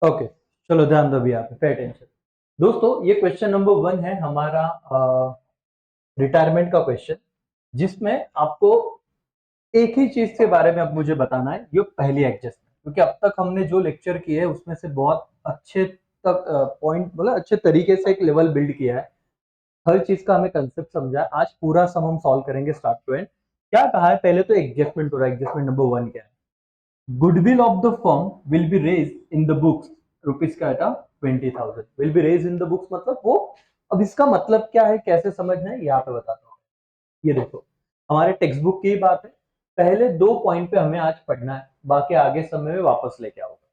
Okay, चलो ध्यान दो, भी यहाँ पे पे अटेंशन। दोस्तों, ये क्वेश्चन नंबर 1 है हमारा रिटायरमेंट का क्वेश्चन, जिसमें आपको एक ही चीज के बारे में अब मुझे बताना है, ये पहली एडजस्टमेंट, क्योंकि अब तक हमने जो लेक्चर किए हैं उसमें से बहुत अच्छे तक पॉइंट मतलब अच्छे तरीके से एक लेवल बिल्ड किया है। हर चीज का हमें कंसेप्ट समझा है। आज पूरा सम हम सॉल्व करेंगे स्टार्ट टू एंड। क्या कहा है, पहले तो एडजस्टमेंट हो रहा है। एडजस्टमेंट नंबर 1 क्या है? Goodwill of the firm will be raise in the books, rupees का item 20,000 will be raise in the books, मतलब वो। अब इसका मतलब क्या है, कैसे समझना है, यहाँ पे बताता हूँ। ये देखो, हमारे टेक्स्ट बुक की बात है। पहले 2 पॉइंट पे हमें आज पढ़ना है, बाकी आगे समय में वापस लेके आऊंगा।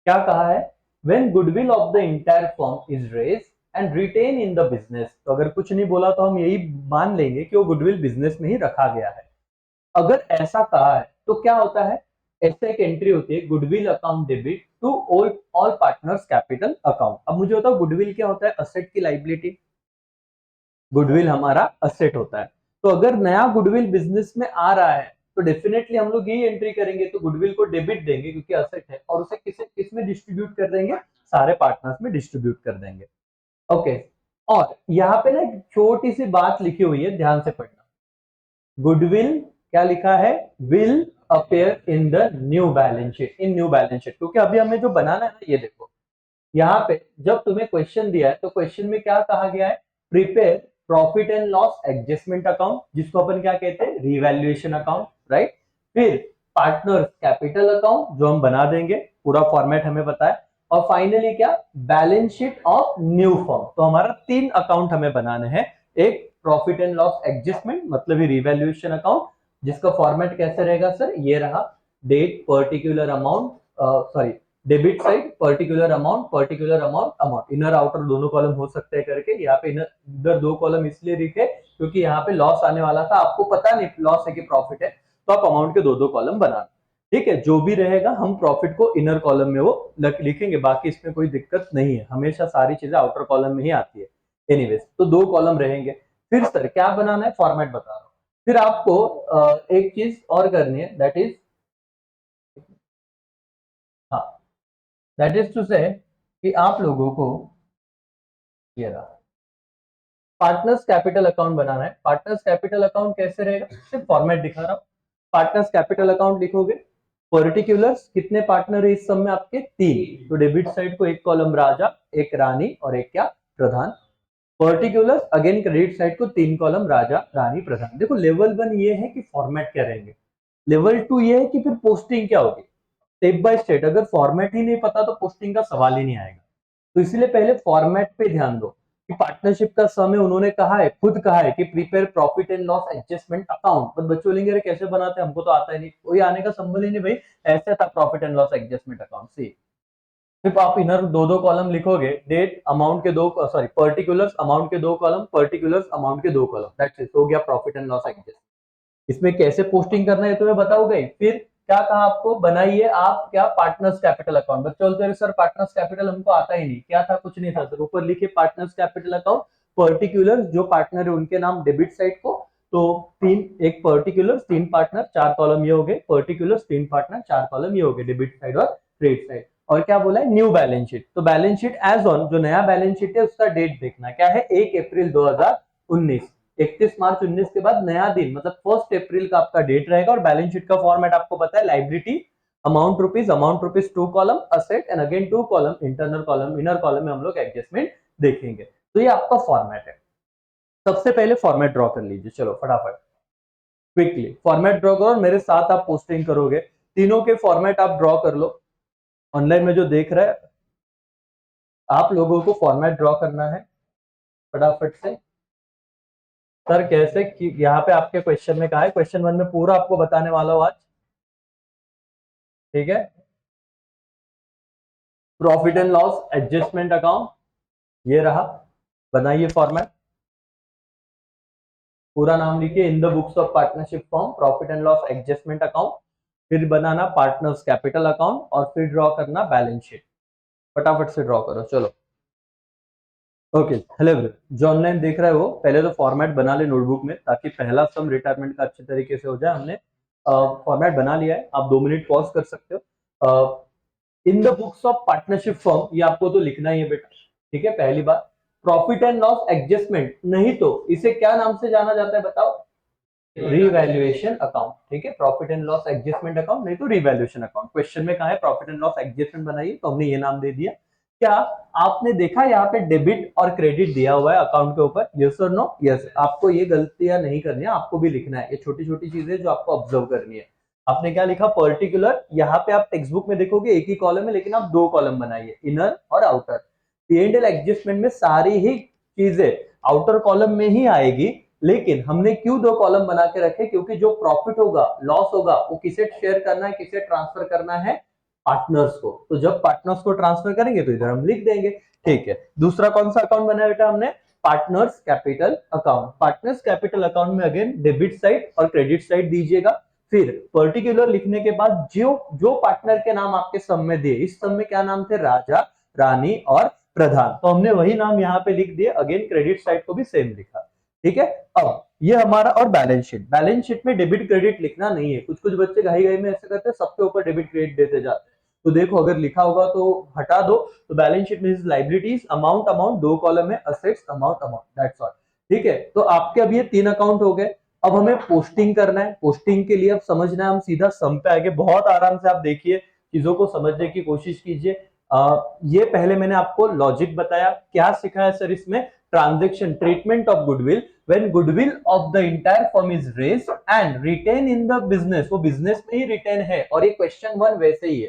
क्या कहा है? When goodwill of the entire firm is raise and retain in the business, तो अगर कुछ नहीं बोला तो हम यही मान लेंगे कि वो गुडविल बिजनेस में ही रखा गया है। अगर ऐसा कहा है तो क्या होता है, ऐसे एक एंट्री होती है, goodwill account debit to all all partners capital account. अब मुझे बताओ, गुडविल क्या होता है? असेट की लाइबिलिटी। गुडविल हमारा असेट होता है। तो अगर नया गुडविल बिजनेस में आ रहा है तो डेफिनेटली हम लोग यही एंट्री करेंगे, तो गुडविल को डेबिट देंगे क्योंकि असेट है, और उसे किस में डिस्ट्रीब्यूट कर देंगे? सारे पार्टनर्स में डिस्ट्रीब्यूट कर देंगे। ओके। और यहाँ पे ना एक छोटी सी बात लिखी हुई है, ध्यान से पढ़ना। गुडविल क्या लिखा है? Will appear in the new balance sheet, in new balance sheet, क्योंकि अभी हमें जो बनाना है ना, ये देखो, यहाँ पे जब तुम्हें क्वेश्चन दिया है तो क्वेश्चन में क्या कहा गया है? Prepare profit and loss adjustment account, जिसको अपन क्या कहते हैं? Revaluation account, right. फिर पार्टनर्स कैपिटल अकाउंट, जो हम बना देंगे, पूरा फॉर्मेट हमें पता है। और फाइनली क्या? Balance sheet of new firm. तो हमारा 3 अकाउंट हमें बनाने हैं। एक प्रॉफिट एंड लॉस एडजस्टमेंट, मतलब ही रिवैल्यूएशन अकाउंट, जिसका फॉर्मेट कैसे रहेगा सर? ये रहा, date particular amount, sorry, debit side particular amount, particular amount, amount, inner outer दोनों कॉलम हो सकते हैं करके। यहाँ पे इधर 2 कॉलम इसलिए लिखे क्योंकि यहाँ पे लॉस आने वाला था, आपको पता नहीं लॉस है कि प्रॉफिट है, तो आप अमाउंट के 2 कॉलम बनाना। ठीक है, जो भी रहेगा हम प्रॉफिट को इनर कॉलम में वो लिखेंगे, बाकी इसमें कोई दिक्कत नहीं है, हमेशा सारी चीजें आउटर कॉलम में ही आती है। एनीवेज, तो 2 कॉलम रहेंगे। फिर सर क्या बनाना है? फॉर्मेट बता रहा हूँ। फिर आपको एक चीज और करनी है, दैट इज, हाँ, दैट इज टू से कि आप लोगों को ये रहा, पार्टनर्स कैपिटल अकाउंट बनाना है। पार्टनर्स कैपिटल अकाउंट कैसे रहेगा? सिर्फ फॉर्मेट दिखा रहा हूं। पार्टनर्स कैपिटल अकाउंट लिखोगे, पर्टिकुलर्स, कितने पार्टनर है इस सब में? आपके 3, तो डेबिट साइड को एक कॉलम राजा, एक रानी और एक क्या? प्रधान। पर्टिकुलर्स अगेन क्रेडिट साइड को 3 कॉलम राजा, रानी, प्रधान। देखो, लेवल 1 ये है कि फॉर्मेट क्या रहेंगे। लेवल 2 ये है कि फिर पोस्टिंग क्या होगी, स्टेप बाय स्टेप। अगर फॉर्मेट ही नहीं पता तो पोस्टिंग का सवाल ही नहीं आएगा। तो इसलिए पहले फॉर्मेट पे ध्यान दो कि पार्टनरशिप का समय उन्होंने कहा है, खुद कहा है कि prepare profit and loss adjustment account. But बच्चों बोलेंगे अरे कैसे बनाते हैं, हमको तो आता ही नहीं, कोई आने का संबंध ही नहीं भाई। ऐसे था profit and loss adjustment account. See, सिर्फ आप इनर 2 कॉलम लिखोगे, डेट अमाउंट के 2, सॉरी, पर्टिकुलर्स अमाउंट के 2 कॉलम, पर्टिकुलर्स अमाउंट के 2 कॉलम, दैट्स इट, हो गया प्रॉफिट एंड लॉस एडजस्टमेंट। इसमें कैसे पोस्टिंग करना है तो मैं बताऊंगा ही। फिर क्या कहा आपको? बनाइए आप क्या? Partners capital account. बच्चे बोलते हैं सर पार्टनर्स कैपिटल हमको आता ही नहीं, क्या था? कुछ नहीं था सर, ऊपर लिखे पार्टनर्स कैपिटल अकाउंट, पर्टिकुलर जो पार्टनर है उनके नाम डेबिट साइड को। तो 3, एक पर्टिकुलर 3 पार्टनर 4 कॉलम ये हो गए, पर्टिकुलर 3 पार्टनर 4 कॉलम ये हो गए, डेबिट साइड और क्रेडिट साइड। और क्या बोला है? New balance sheet. तो बैलेंस शीट एज ऑन, जो नया बैलेंस शीट है उसका डेट देखना क्या है? 1 अप्रैल 2019। 31 मार्च 19 के बाद नया दिन, मतलब 1 अप्रैल का आपका डेट रहेगा। और बैलेंस शीट का फॉर्मेट आपको पता है, liability amount rupees 2 column, asset and again 2 column, internal column, inner column में हम लोग एडजस्टमेंट देखेंगे। तो ये आपका फॉर्मेट है। सबसे पहले फॉर्मेट ड्रॉ कर लीजिए, चलो फटाफट क्विकली फॉर्मेट ड्रॉ करो और मेरे साथ आप पोस्टिंग करोगे। तीनों के फॉर्मेट आप ड्रॉ कर लो। ऑनलाइन में जो देख रहे हैं, आप लोगों को फॉर्मेट ड्रॉ करना है फटाफट से। सर कैसे कि यहाँ पे आपके क्वेश्चन में कहा है, क्वेश्चन 1 में पूरा आपको बताने वाला हूँ आज। ठीक है, profit and loss adjustment account ये रहा, बनाइए फॉर्मेट। पूरा नाम लिखिए, इन the books of partnership form profit and loss adjustment account. फिर बनाना पार्टनर्स कैपिटल अकाउंट और फिर ड्रॉ करना बैलेंस शीट। फटाफट से ड्रॉ करो, चलो। ओके, हेलो एवरीवन, जो ऑनलाइन देख रहा है वो पहले तो फॉर्मेट बना ले नोटबुक में, ताकि पहला सम रिटायरमेंट का अच्छे तरीके से हो जाए। हमने फॉर्मेट बना लिया है, आप 2 मिनट पॉज कर सकते हो। इन the books of partnership firm, ये आपको तो लिखना ही है बेटा, ठीक है। पहली बात, प्रॉफिट एंड लॉस एडजस्टमेंट, नहीं तो इसे क्या नाम से जाना जाता है बताओ, रीवैल्यूएशन अकाउंट, ठीक है। Profit and loss adjustment account, नहीं तो रीवैल्यूएशन अकाउंट। क्वेश्चन में कहा है प्रॉफिट एंड लॉस एडजस्टमेंट बनाइए, तो हमने ये नाम दे दिया। क्या आपने देखा यहाँ पे डेबिट और क्रेडिट दिया हुआ है अकाउंट के ऊपर, यस और नो? यस। आपको ये गलतियां नहीं करनी है, आपको भी लिखना है, ये छोटी छोटी चीजें जो आपको ऑब्जर्व करनी है। आपने क्या लिखा, पर्टिकुलर, यहाँ पे आप टेक्स्ट बुक में देखोगे एक ही कॉलम है, लेकिन आप दो कॉलम बनाइए, इनर और आउटर। P&L एडजस्टमेंट में सारी ही चीजें आउटर कॉलम में ही आएगी, लेकिन हमने क्यों दो कॉलम बना के रखे, क्योंकि जो प्रॉफिट होगा, लॉस होगा, वो किसे शेयर करना है, किसे ट्रांसफर करना है, पार्टनर्स को। तो जब पार्टनर्स को ट्रांसफर करेंगे तो इधर हम लिख देंगे, ठीक है। दूसरा कौन सा अकाउंट बनाया बेटा हमने, partners capital account. Partners capital account में अगेन डेबिट साइड और क्रेडिट साइड दीजिएगा। फिर पर्टिकुलर लिखने के बाद जो जो पार्टनर के नाम आपके सम में दिए, इस सम में क्या नाम थे, राजा, रानी और प्रधान, तो हमने वही नाम यहाँ पे लिख दिए। अगेन क्रेडिट साइड को भी सेम लिखा, ठीक है। अब ये हमारा, और बैलेंस शीट, बैलेंस शीट में डेबिट क्रेडिट लिखना नहीं है। कुछ कुछ बच्चे घाई घाई में ऐसे करते हैं, सबके ऊपर डेबिट क्रेडिट देते जाते हैं। तो देखो, अगर लिखा होगा तो हटा दो। तो बैलेंस शीट में लाइबिलिटीज, अमाउंट अमाउंट, दो कॉलम है, assets amount amount, that's all, ठीक है। तो आपके अब ये तीन अकाउंट हो गए। अब हमें पोस्टिंग करना है। पोस्टिंग के लिए अब समझना है, हम सीधा सम पे आएंगे। बहुत आराम से आप देखिए, चीजों को समझने की कोशिश कीजिए। ये पहले मैंने आपको लॉजिक बताया, क्या सिखाया सर इसमें, transaction, treatment of goodwill when goodwill of the entire firm is raised and retain in the business, वो बिजनेस में ही रिटेन है। और ये क्वेश्चन वन वैसे ही है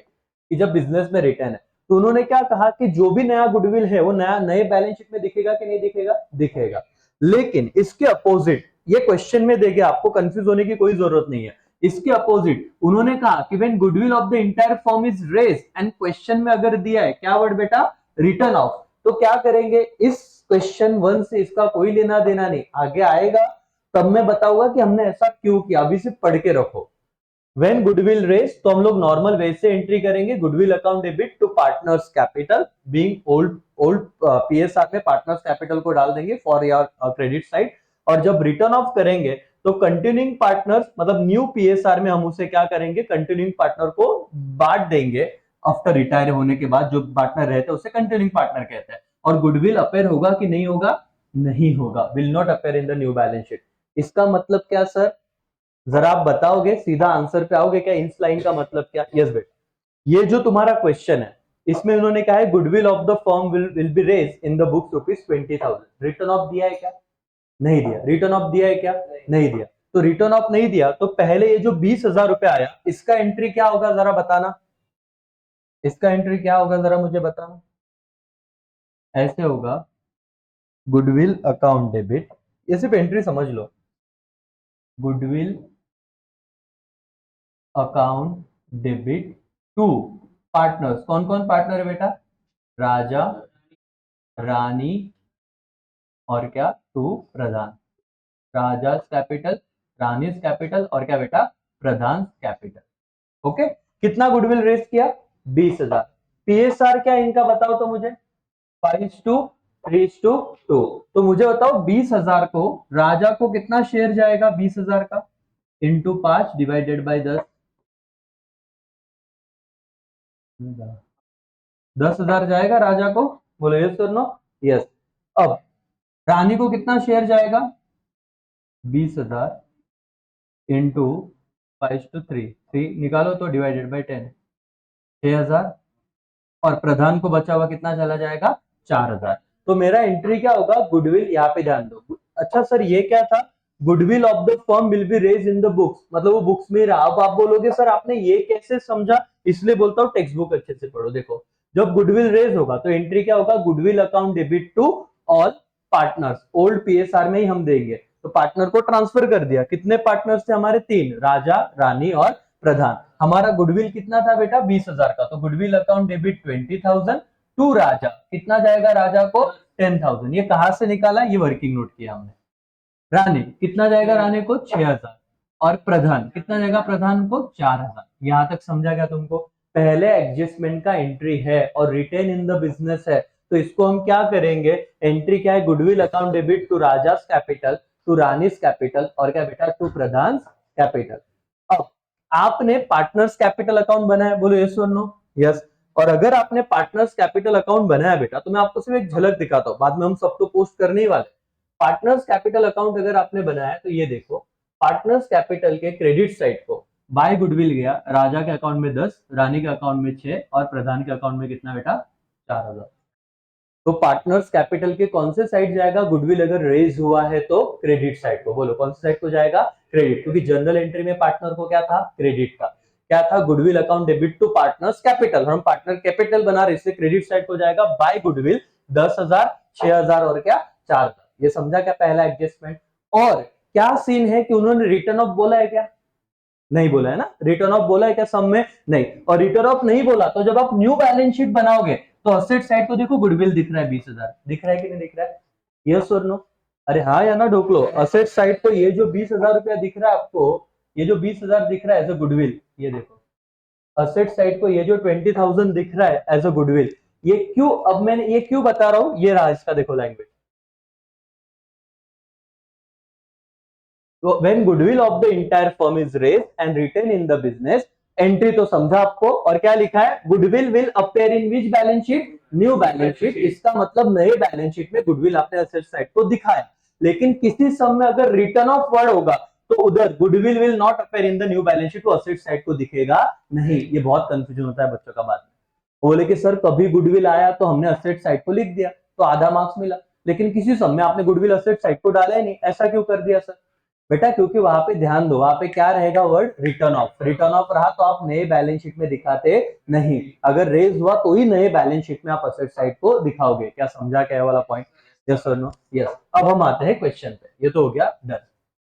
कि जब बिजनेस में रिटेन है, तो उन्होंने क्या कहा कि जो भी नया गुडविल है वो नया नए बैलेंस शीट में दिखेगा कि नहीं दिखेगा, दिखेगा। लेकिन इसके अपोजिट, ये क्वेश्चन में देंगे, आपको कंफ्यूज होने की कोई जरूरत नहीं है। इसके अपोजिट उन्होंने कहा कि when goodwill of the entire firm is raised, and question में अगर दिया है क्या वर्ड बेटा, रिटर्न ऑफ, तो क्या करेंगे, इस क्वेश्चन वन से इसका कोई लेना देना नहीं, आगे आएगा तब मैं बताऊंगा कि हमने ऐसा क्यों किया। अभी से पढ़ के रखो। व्हेन गुडविल रेज, तो हम लोग नॉर्मल वे से एंट्री करेंगे, goodwill account debit to partners capital, being old old PSR में पार्टनर्स कैपिटल को डाल देंगे फॉर योर क्रेडिट साइड। और जब रिटर्न ऑफ करेंगे तो कंटिन्यूइंग पार्टनर्स, मतलब न्यू पीएसआर में हम उसे क्या करेंगे, कंटिन्यूइंग पार्टनर को बांट देंगे। आफ्टर रिटायर होने के बाद जो पार्टनर रहते हैं उसे कंटिन्यूइंग पार्टनर कहते हैं। और गुडविल अपेयर होगा कि नहीं होगा, नहीं होगा, will not appear in the new balance sheet. इसका मतलब क्या सर, जरा आप बताओगे, सीधा आंसर पे आओगे क्या, इस लाइन का मतलब क्या? यस बेटा, ये जो तुम्हारा क्वेश्चन है, इसमें उन्होंने कहा है goodwill of the firm will be raise in the books ₹20,000। Written off दिया है क्या, नहीं दिया। रिटर्न ऑफ दिया है क्या, नहीं दिया। तो रिटर्न ऑफ नहीं दिया, तो पहले ये जो 20,000 रुपए आया, इसका एंट्री क्या होगा जरा बताना, इसका एंट्री क्या होगा जरा मुझे बताना। ऐसे होगा, गुडविल अकाउंट डेबिट, ये सिर्फ एंट्री समझ लो, goodwill account debit to partners. कौन कौन पार्टनर है बेटा, राजा, रानी और क्या, to Pradhan. Raja capital, Rani capital और क्या बेटा, प्रधान कैपिटल। ओके, कितना गुडविल रेस किया, 20,000। पीएसआर क्या इनका बताओ तो मुझे, 5:3:2। तो मुझे बताओ 20,000 को राजा को कितना शेयर जाएगा, 20,000 का इंटू 5 डिवाइडेड बाई 10, 10,000 जाएगा राजा को, बोलो यस और नो, यस। अब रानी को कितना शेयर जाएगा, 20,000 इंटू 5:3 निकालो तो डिवाइडेड बाई 10, 6,000। और प्रधान को बचा हुआ कितना चला जाएगा, 4,000। तो मेरा एंट्री क्या होगा, गुडविल, यहाँ पे ध्यान दो। अच्छा सर ये क्या था, goodwill of the firm will be raise in the books, मतलब वो बुक्स में रहा। अब आप बोलोगे सर आपने ये कैसे समझा, इसलिए बोलता हूँ टेक्स्ट बुक अच्छे से पढ़ो। देखो, जब गुडविल रेज होगा तो एंट्री क्या होगा, goodwill account debit to all partners, old PSR में ही हम देंगे। तो पार्टनर को ट्रांसफर कर दिया, कितने पार्टनर्स थे हमारे, 3, राजा, रानी और प्रधान। हमारा गुडविल कितना था बेटा, 20,000 का। तो गुडविल अकाउंट डेबिट 20,000 टू राजा, कितना जाएगा राजा को, 10,000। ये कहां से निकाला, ये वर्किंग नोट किया हमने। रानी कितना जाएगा, रानी को 6,000। और प्रधान कितना जाएगा, प्रधान को 4,000। यहां तक समझा गया तुमको। पहले एडजस्टमेंट का एंट्री है और रिटेन इन द बिजनेस है, तो इसको हम क्या करेंगे, एंट्री क्या है, goodwill account debit to Raja's capital, to Rani's capital और क्या बेटा, टू प्रधान कैपिटल। अब आपने पार्टनर्स कैपिटल अकाउंट बनाया, बोलो यस और नो, यस। और अगर आपने पार्टनर्स कैपिटल अकाउंट बनाया बेटा, तो मैं आपको सिर्फ एक झलक दिखाता हूँ, बाद में हम सब तो पोस्ट करने ही वाले। पार्टनर्स कैपिटल अकाउंट अगर आपने बनाया तो ये देखो, पार्टनर्स कैपिटल के क्रेडिट साइड को बाय गुडविल गया, राजा के अकाउंट में 10, रानी के अकाउंट में 6 और प्रधान के अकाउंट में कितना बेटा, 4000। तो पार्टनर्स कैपिटल के कौन से साइड जाएगा गुडविल अगर रेज हुआ है तो, क्रेडिट साइड को। बोलो कौन से साइड को जाएगा, क्रेडिट, क्योंकि जनरल एंट्री में पार्टनर को क्या था, क्रेडिट का, क्या था, goodwill account debit to partners capital, हम पार्टनर कैपिटल बना रहे, इसलिए क्रेडिट साइड को जाएगा बाय गुडविल 10,000, 6,000 और क्या 4,000। ये समझा क्या पहला एडजस्टमेंट। और क्या सीन है कि उन्होंने रिटर्न ऑफ बोला है क्या, नहीं बोला है ना, रिटर्न ऑफ बोला है क्या सम में, नहीं। और रिटर्न ऑफ नहीं बोला तो जब आप न्यू बैलेंस शीट बनाओगे तो असेट साइड को देखो गुडविल दिख रहा है 20,000, दिख रहा है कि नहीं दिख रहा है, यस और नो, अरे हाँ या ना ढोकलो। असेट साइड को ये जो 20,000 रुपया दिख रहा है आपको, ये जो 20,000 दिख रहा है एज अ गुडविल, ये देखो असेट साइड को ये जो 20,000 दिख रहा है एज अ गुडविल, ये क्यों, अब मैंने ये क्यों बता रहा हूं, ये रहा इसका देखो language. when goodwill of the entire firm is raised and written in the business entry, तो समझा आपको, और क्या लिखा है, goodwill will appear in which balance sheet, new balance sheet, इसका मतलब नए बैलेंस शीट में गुडविल आपने असेट साइड को दिखाया। लेकिन किसी सम में अगर रिटर्न ऑफ वर्ड होगा तो उधर goodwill will not appear in the new balance sheet, तो असेट साइड को दिखेगा नहीं। ये बहुत कंफ्यूजन होता है बच्चों का बाद में, बोले कि सर कभी गुडविल आया तो हमने असेट साइड को लिख दिया तो आधा मार्क्स मिला, लेकिन किसी सम में आपने गुडविल असेट साइड को डाला ही नहीं, ऐसा क्यों कर दिया सर। बेटा क्योंकि वहां पे ध्यान दो, वहां पे क्या रहेगा word, return of, return of रहा तो आप नए बैलेंस शीट में दिखाते नहीं, अगर रेज हुआ तो ही नए बैलेंस शीट में आप असेट साइड को दिखाओगे। क्या समझा क्या वाला पॉइंट, यस और नो, यस। अब हम आते हैं क्वेश्चन पे, ये तो हो गया डन।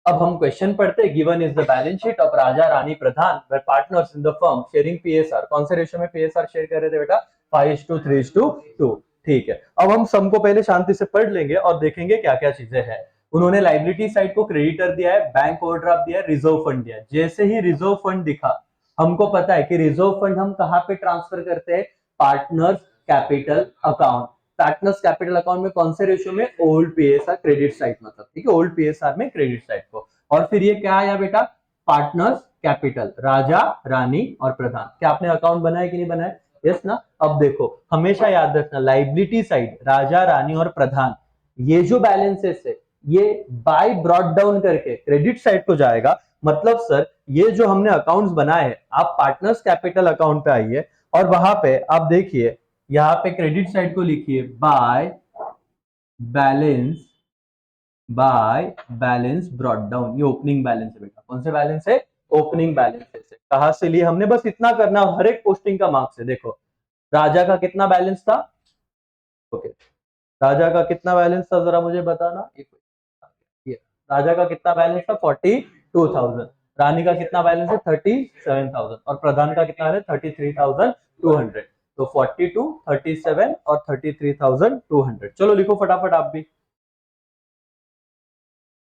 अब हम क्वेश्चन पढ़ते हैं, given is the balance sheet of Raja Rani Pradhan where partners in the firm sharing PSR, कौन से रेशियो में पीएसआर शेयर कर रहे थे बेटा, 5:3:2। ठीक है, अब हम सम को पहले शांति से पढ़ लेंगे और देखेंगे क्या क्या चीजें हैं। उन्होंने लाइबिलिटी साइड को क्रेडिटर दिया है, बैंक ओवरड्राफ्ट दिया है, रिजर्व फंड दिया है। जैसे ही रिजर्व फंड दिखा, हमको पता है कि रिजर्व फंड हम कहां पे ट्रांसफर करते हैं, partners capital account. Partners capital account में कौन से रेशियो में, ओल्ड पीएसआर क्रेडिट साइड, मतलब ठीक है, ओल्ड पीएसआर में क्रेडिट साइड को। और फिर ये क्या आया बेटा, पार्टनर्स कैपिटल, राजा रानी और प्रधान। क्या आपने अकाउंट बनाया कि नहीं बनाया, यस ना। अब देखो हमेशा याद रखना, लाइबिलिटी साइड राजा रानी और प्रधान, ये जो बैलेंसेस है ये बाय ब्रॉट डाउन करके क्रेडिट साइड को जाएगा। मतलब सर ये जो हमने अकाउंट्स बनाए हैं, आप पार्टनर्स कैपिटल अकाउंट पे आइए और वहां पे आप देखिए, यहाँ पे क्रेडिट साइड को लिखिए बाय बैलेंस ब्रॉट डाउन, ये ओपनिंग बैलेंस है बेटा, कौन से बैलेंस है, ओपनिंग बैलेंस है। कहां से लिए हमने, बस इतना करना, हर एक पोस्टिंग का मार्क्स है। देखो राजा का कितना बैलेंस था, ओके, राजा का कितना बैलेंस था जरा मुझे बताना, ये राजा का कितना बैलेंस था 42,000, रानी का कितना बैलेंस है 37,000 और प्रधान का कितना है 33,200। तो 42, 37 और 33,200। चलो लिखो फटाफट, आप भी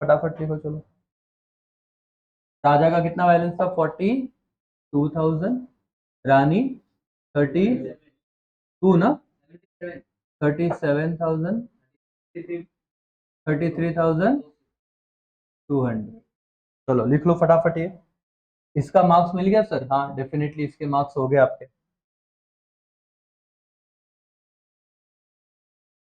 फटाफट लिखो चलो। राजा का कितना बैलेंस था 42,000, रानी 32 ना, 37,000, 33,200। चलो लिख लो फटाफट ये। इसका मार्क्स मिल गया सर, हाँ डेफिनेटली इसके मार्क्स हो गए आपके।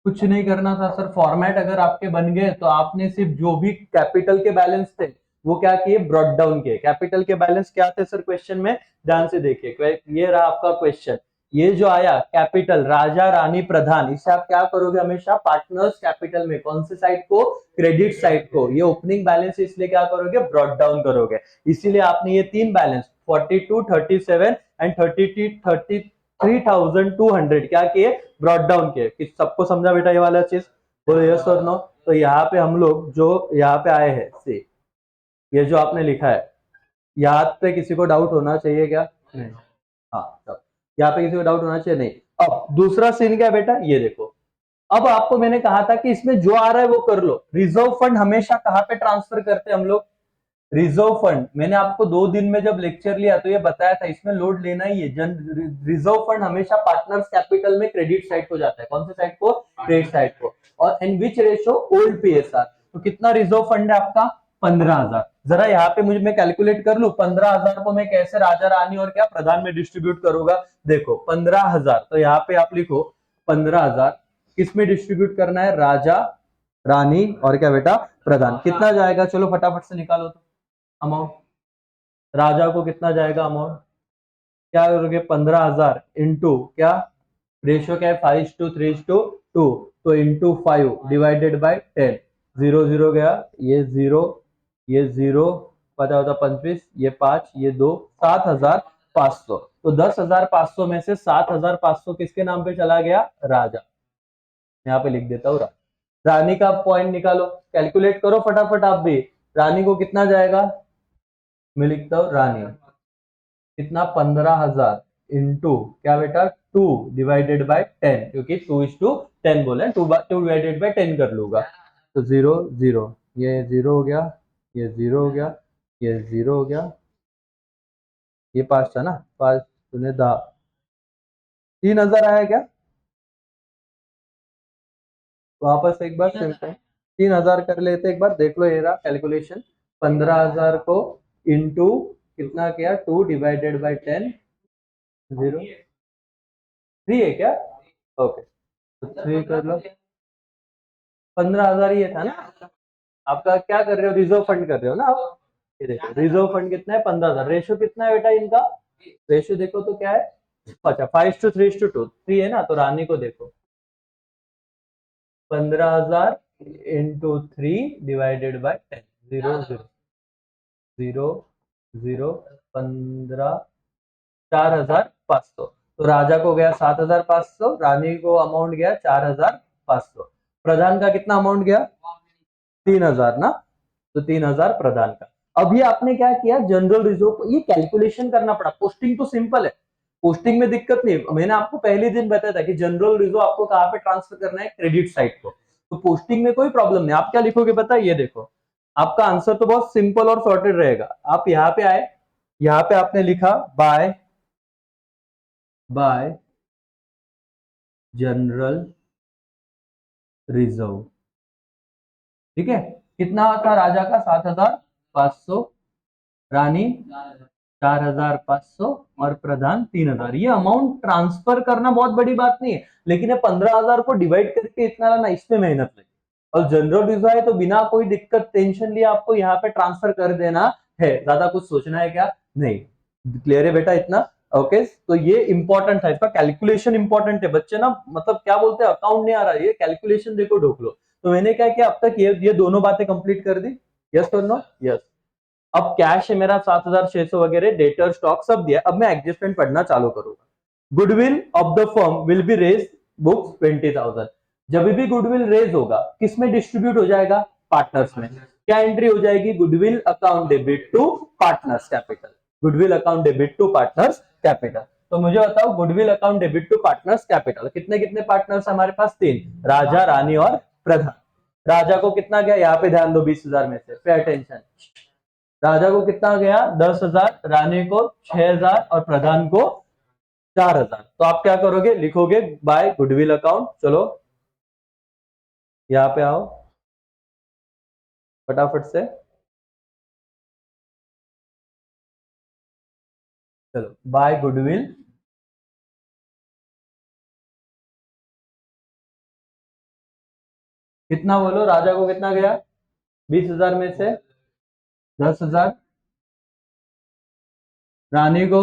कुछ नहीं करना था सर, फॉर्मेट अगर आपके बन गए तो आपने सिर्फ जो भी कैपिटल के बैलेंस थे वो क्या किए, ब्रॉट डाउन किए। कैपिटल के बैलेंस क्या थे सर क्वेश्चन में, ध्यान से देखिए, ये रहा आपका क्वेश्चन। ये जो आया कैपिटल राजा रानी प्रधान, इसे आप क्या करोगे हमेशा, पार्टनर्स कैपिटल में कौन से साइड को, क्रेडिट साइड को। ये ओपनिंग बैलेंस इसलिए क्या करोगे, ब्रॉट डाउन करोगे। इसीलिए आपने ये तीन बैलेंस 42, 37 एंड 33,200 क्या किए, ब्रॉट डाउन किए। कि सबको समझा बेटा ये वाला चीज, बोलो यस और नो। तो यहाँ पे हम लोग जो यहाँ पे आए हैं, से ये जो आपने लिखा है, यहाँ पे किसी को डाउट होना चाहिए क्या, नहीं, हाँ तब यहाँ पे किसी को डाउट होना चाहिए नहीं। अब दूसरा सीन क्या बेटा, ये देखो, अब आपको मैंने कहा था कि इसमें जो आ रहा है वो कर लो। रिजर्व फंड हमेशा कहाँ पे ट्रांसफर करते हैं हम लोग, रिजर्व फंड। मैंने आपको 2 दिन में जब लेक्चर लिया तो ये बताया था, इसमें लोड लेना ही है। रिजर्व फंड हमेशा पार्टनर्स कैपिटल में क्रेडिट साइड को जाता है, कौन से साइड को, क्रेडिट साइड को। और इन विच रेशो, ओल्ड पीएसआर। तो कितना रिजर्व फंड है आपका 15,000। जरा यहाँ पे मुझे मैं कैलकुलेट कर लू 15,000 को मैं कैसे राजा रानी और क्या प्रधान में डिस्ट्रीब्यूट करूंगा। देखो 15,000 तो यहाँ पे आप लिखो 15,000 किस में डिस्ट्रीब्यूट करना है, राजा रानी और क्या बेटा प्रधान। कितना जाएगा चलो फटाफट से निकालो तो अमाउंट। राजा को कितना जाएगा अमाउंट, क्या करोगे 15,000 इंटू क्या रेशियो क्या है 5:3:2 तो इंटू 5 डिवाइडेड बाय 10। 0 0 गया, ये 0 ये 0 पता होता 25 ये 5 ये 2 7,500। तो 10,500 में से 7,500 किसके नाम पे चला गया, राजा। यहाँ पे लिख देता हूँ रानी का पॉइंट निकालो, कैलकुलेट करो फटाफट आप भी। रानी को कितना जाएगा, मैं लिखता हूँ रानी कितना 15,000 इंटू क्या बेटा 2 डिवाइडेड बाय 10, क्योंकि 2:10 बोले 2 डिवाइडेड बाय 10 कर लूंगा। तो 0 0 ये 0 हो गया, ये 0 हो गया, ये 0 हो गया, ये 5 था ना, 5 दूने 10, 3,000 आया क्या, वापस एक बार सिंपल 3,000 कर लेते एक बार, देख लो ये रहा कैलकुलेशन। 15,000 को इंटू कितना किया 2 डिवाइडेड बाय 10, 0 3 है क्या, ओके तो 3 कर लो। 15,000 ये था ना आपका, क्या कर रहे हो रिजर्व फंड कर रहे हो ना आप। ये देखो रिजर्व फंड कितना है 15,000, रेशियो कितना है बेटा इनका, रेशियो देखो तो क्या है, अच्छा 5:3:2 3 है ना, तो रानी को देखो 15,000 इंटू 3 डिवाइडेड बाय 10, 0 0 0 0 15 4,500। तो राजा को गया 7,500, रानी को अमाउंट गया 4,500, प्रधान का कितना अमाउंट गया 3,000 ना, तो 3,000 प्रधान का। अब ये आपने क्या किया जनरल रिजर्व, ये कैलकुलेशन करना पड़ा, पोस्टिंग तो सिंपल है, पोस्टिंग में दिक्कत नहीं। मैंने आपको पहले दिन बताया था कि जनरल रिजर्व आपको कहाँ पे ट्रांसफर करना है, क्रेडिट साइड को, तो पोस्टिंग में कोई प्रॉब्लम नहीं। आप क्या लिखोगे पता है, ये देखो आपका आंसर तो बहुत सिंपल और सॉर्टेड रहेगा। आप यहाँ पे आए, यहाँ पे आपने लिखा बाय जनरल रिजर्व, ठीक है। कितना था राजा का 7,500, रानी 4,500 और प्रधान 3,000। ये अमाउंट ट्रांसफर करना बहुत बड़ी बात नहीं है, लेकिन ये 15,000 को डिवाइड करके इतना लाना इसमें मेहनत लगी। और जनरल रिजर्व है तो बिना कोई दिक्कत टेंशन लिए आपको यहाँ पे ट्रांसफर कर देना है, ज्यादा कुछ सोचना है क्या नहीं। क्लियर है बेटा इतना, ओके। तो ये इंपॉर्टेंट था, इसका कैलकुलेशन इंपॉर्टेंट है बच्चे ना, मतलब क्या बोलते हैं अकाउंट नहीं आ रहा है, ये कैलकुलेशन देखो ढोक लो। तो मैंने क्या किया अब तक ये दोनों बातें कंप्लीट कर दी, यस और नो, यस। अब कैश है मेरा 7,600 वगैरह, डेटर स्टॉक सब दिया, अब मैं एडजस्टमेंट पढ़ना चालू करूंगा। Goodwill of the firm will be raise books 20,000। जब भी गुडविल रेज होगा किस में डिस्ट्रीब्यूट हो जाएगा, पार्टनर्स में। क्या एंट्री हो जाएगी, goodwill account debit to partners capital, goodwill account debit to partners capital. तो मुझे बताओ goodwill account debit to partners capital, कितने कितने पार्टनर्स हमारे पास, 3, राजा रानी और प्रधान। राजा को कितना गया, यहाँ पे ध्यान दो 20,000 में से, पे अटेंशन। राजा को कितना गया 10,000, रानी को 6,000 और प्रधान को 4,000। तो आप क्या करोगे, लिखोगे बाय गुडविल अकाउंट। चलो यहाँ पे आओ फटाफट से, चलो बाय गुडविल कितना बोलो, राजा को कितना गया 20,000 में से 10,000, रानी को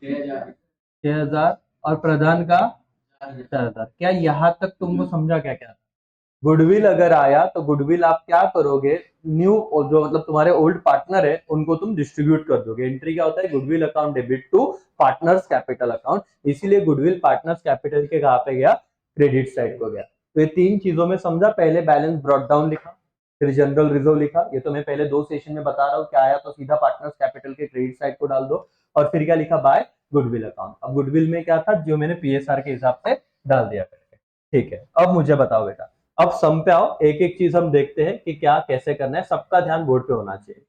6,000 और प्रधान का 4,000। क्या यहां तक तुमको समझा क्या क्या, गुडविल अगर आया तो गुडविल आप क्या करोगे, न्यू जो मतलब तुम्हारे ओल्ड पार्टनर है उनको तुम डिस्ट्रीब्यूट कर दोगे। एंट्री क्या होता है, goodwill account debit to partners capital account, इसीलिए गुडविल पार्टनर्स कैपिटल के कहाँ पे गया, क्रेडिट साइड को गया। तो ये 3 चीजों में समझा, पहले बैलेंस ब्रॉट डाउन लिखा, फिर जनरल रिजर्व लिखा, ये तो मैं पहले 2 सेशन में बता रहा हूँ, क्या आया तो सीधा पार्टनर्स कैपिटल के क्रेडिट साइड को डाल दो, और फिर क्या लिखा बाय गुडविल अकाउंट। अब गुडविल में क्या था, जो मैंने पीएसआर के हिसाब से डाल दिया करके, ठीक है। अब मुझे बताओ बेटा, अब सम पे आओ, एक एक चीज हम देखते हैं कि क्या कैसे करना है, सबका ध्यान बोर्ड पे होना चाहिए।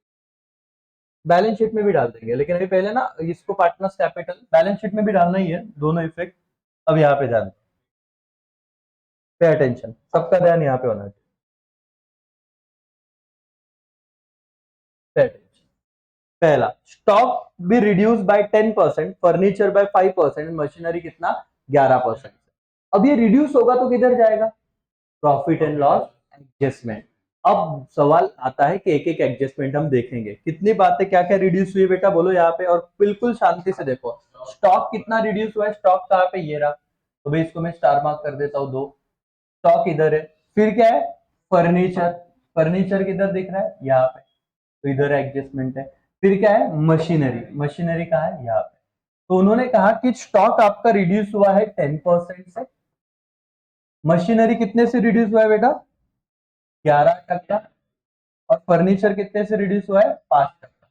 बैलेंस शीट में भी डाल देंगे, लेकिन अभी पहले ना इसको पार्टनर्स कैपिटल बैलेंस शीट में भी डालना ही है, दोनों इफेक्ट। अब यहाँ पे ध्यान पे अटेंशन, सबका ध्यान यहाँ पे होना चाहिए। पहला स्टॉक भी reduce by 10%, furniture bye 5%, machinery कितना 11%। अब ये रिड्यूस होगा तो किधर जाएगा, प्रॉफिट एंड लॉस एडजस्टमेंट। अब सवाल आता है कि एक एक एडजस्टमेंट हम देखेंगे, कितनी बातें क्या क्या रिड्यूस हुई बेटा बोलो यहाँ पे, और बिल्कुल शांति से देखो। स्टॉक कितना रिड्यूस हुआ है, स्टॉक कहाँ पे, ये रहा, तो भाई इसको मैं स्टार मार्क कर देता हूँ 2, स्टॉक इधर है। फिर क्या है, फर्नीचर, फर्नीचर किधर दिख रहा है, यहाँ पे, तो इधर एडजस्टमेंट है। फिर क्या है, मशीनरी, मशीनरी कहाँ है, यहाँ पे। तो उन्होंने कहा कि स्टॉक आपका रिड्यूस हुआ है 10% से, मशीनरी कितने से रिड्यूस हुआ है बेटा, 11%, और फर्नीचर कितने से रिड्यूस हुआ है, 5%।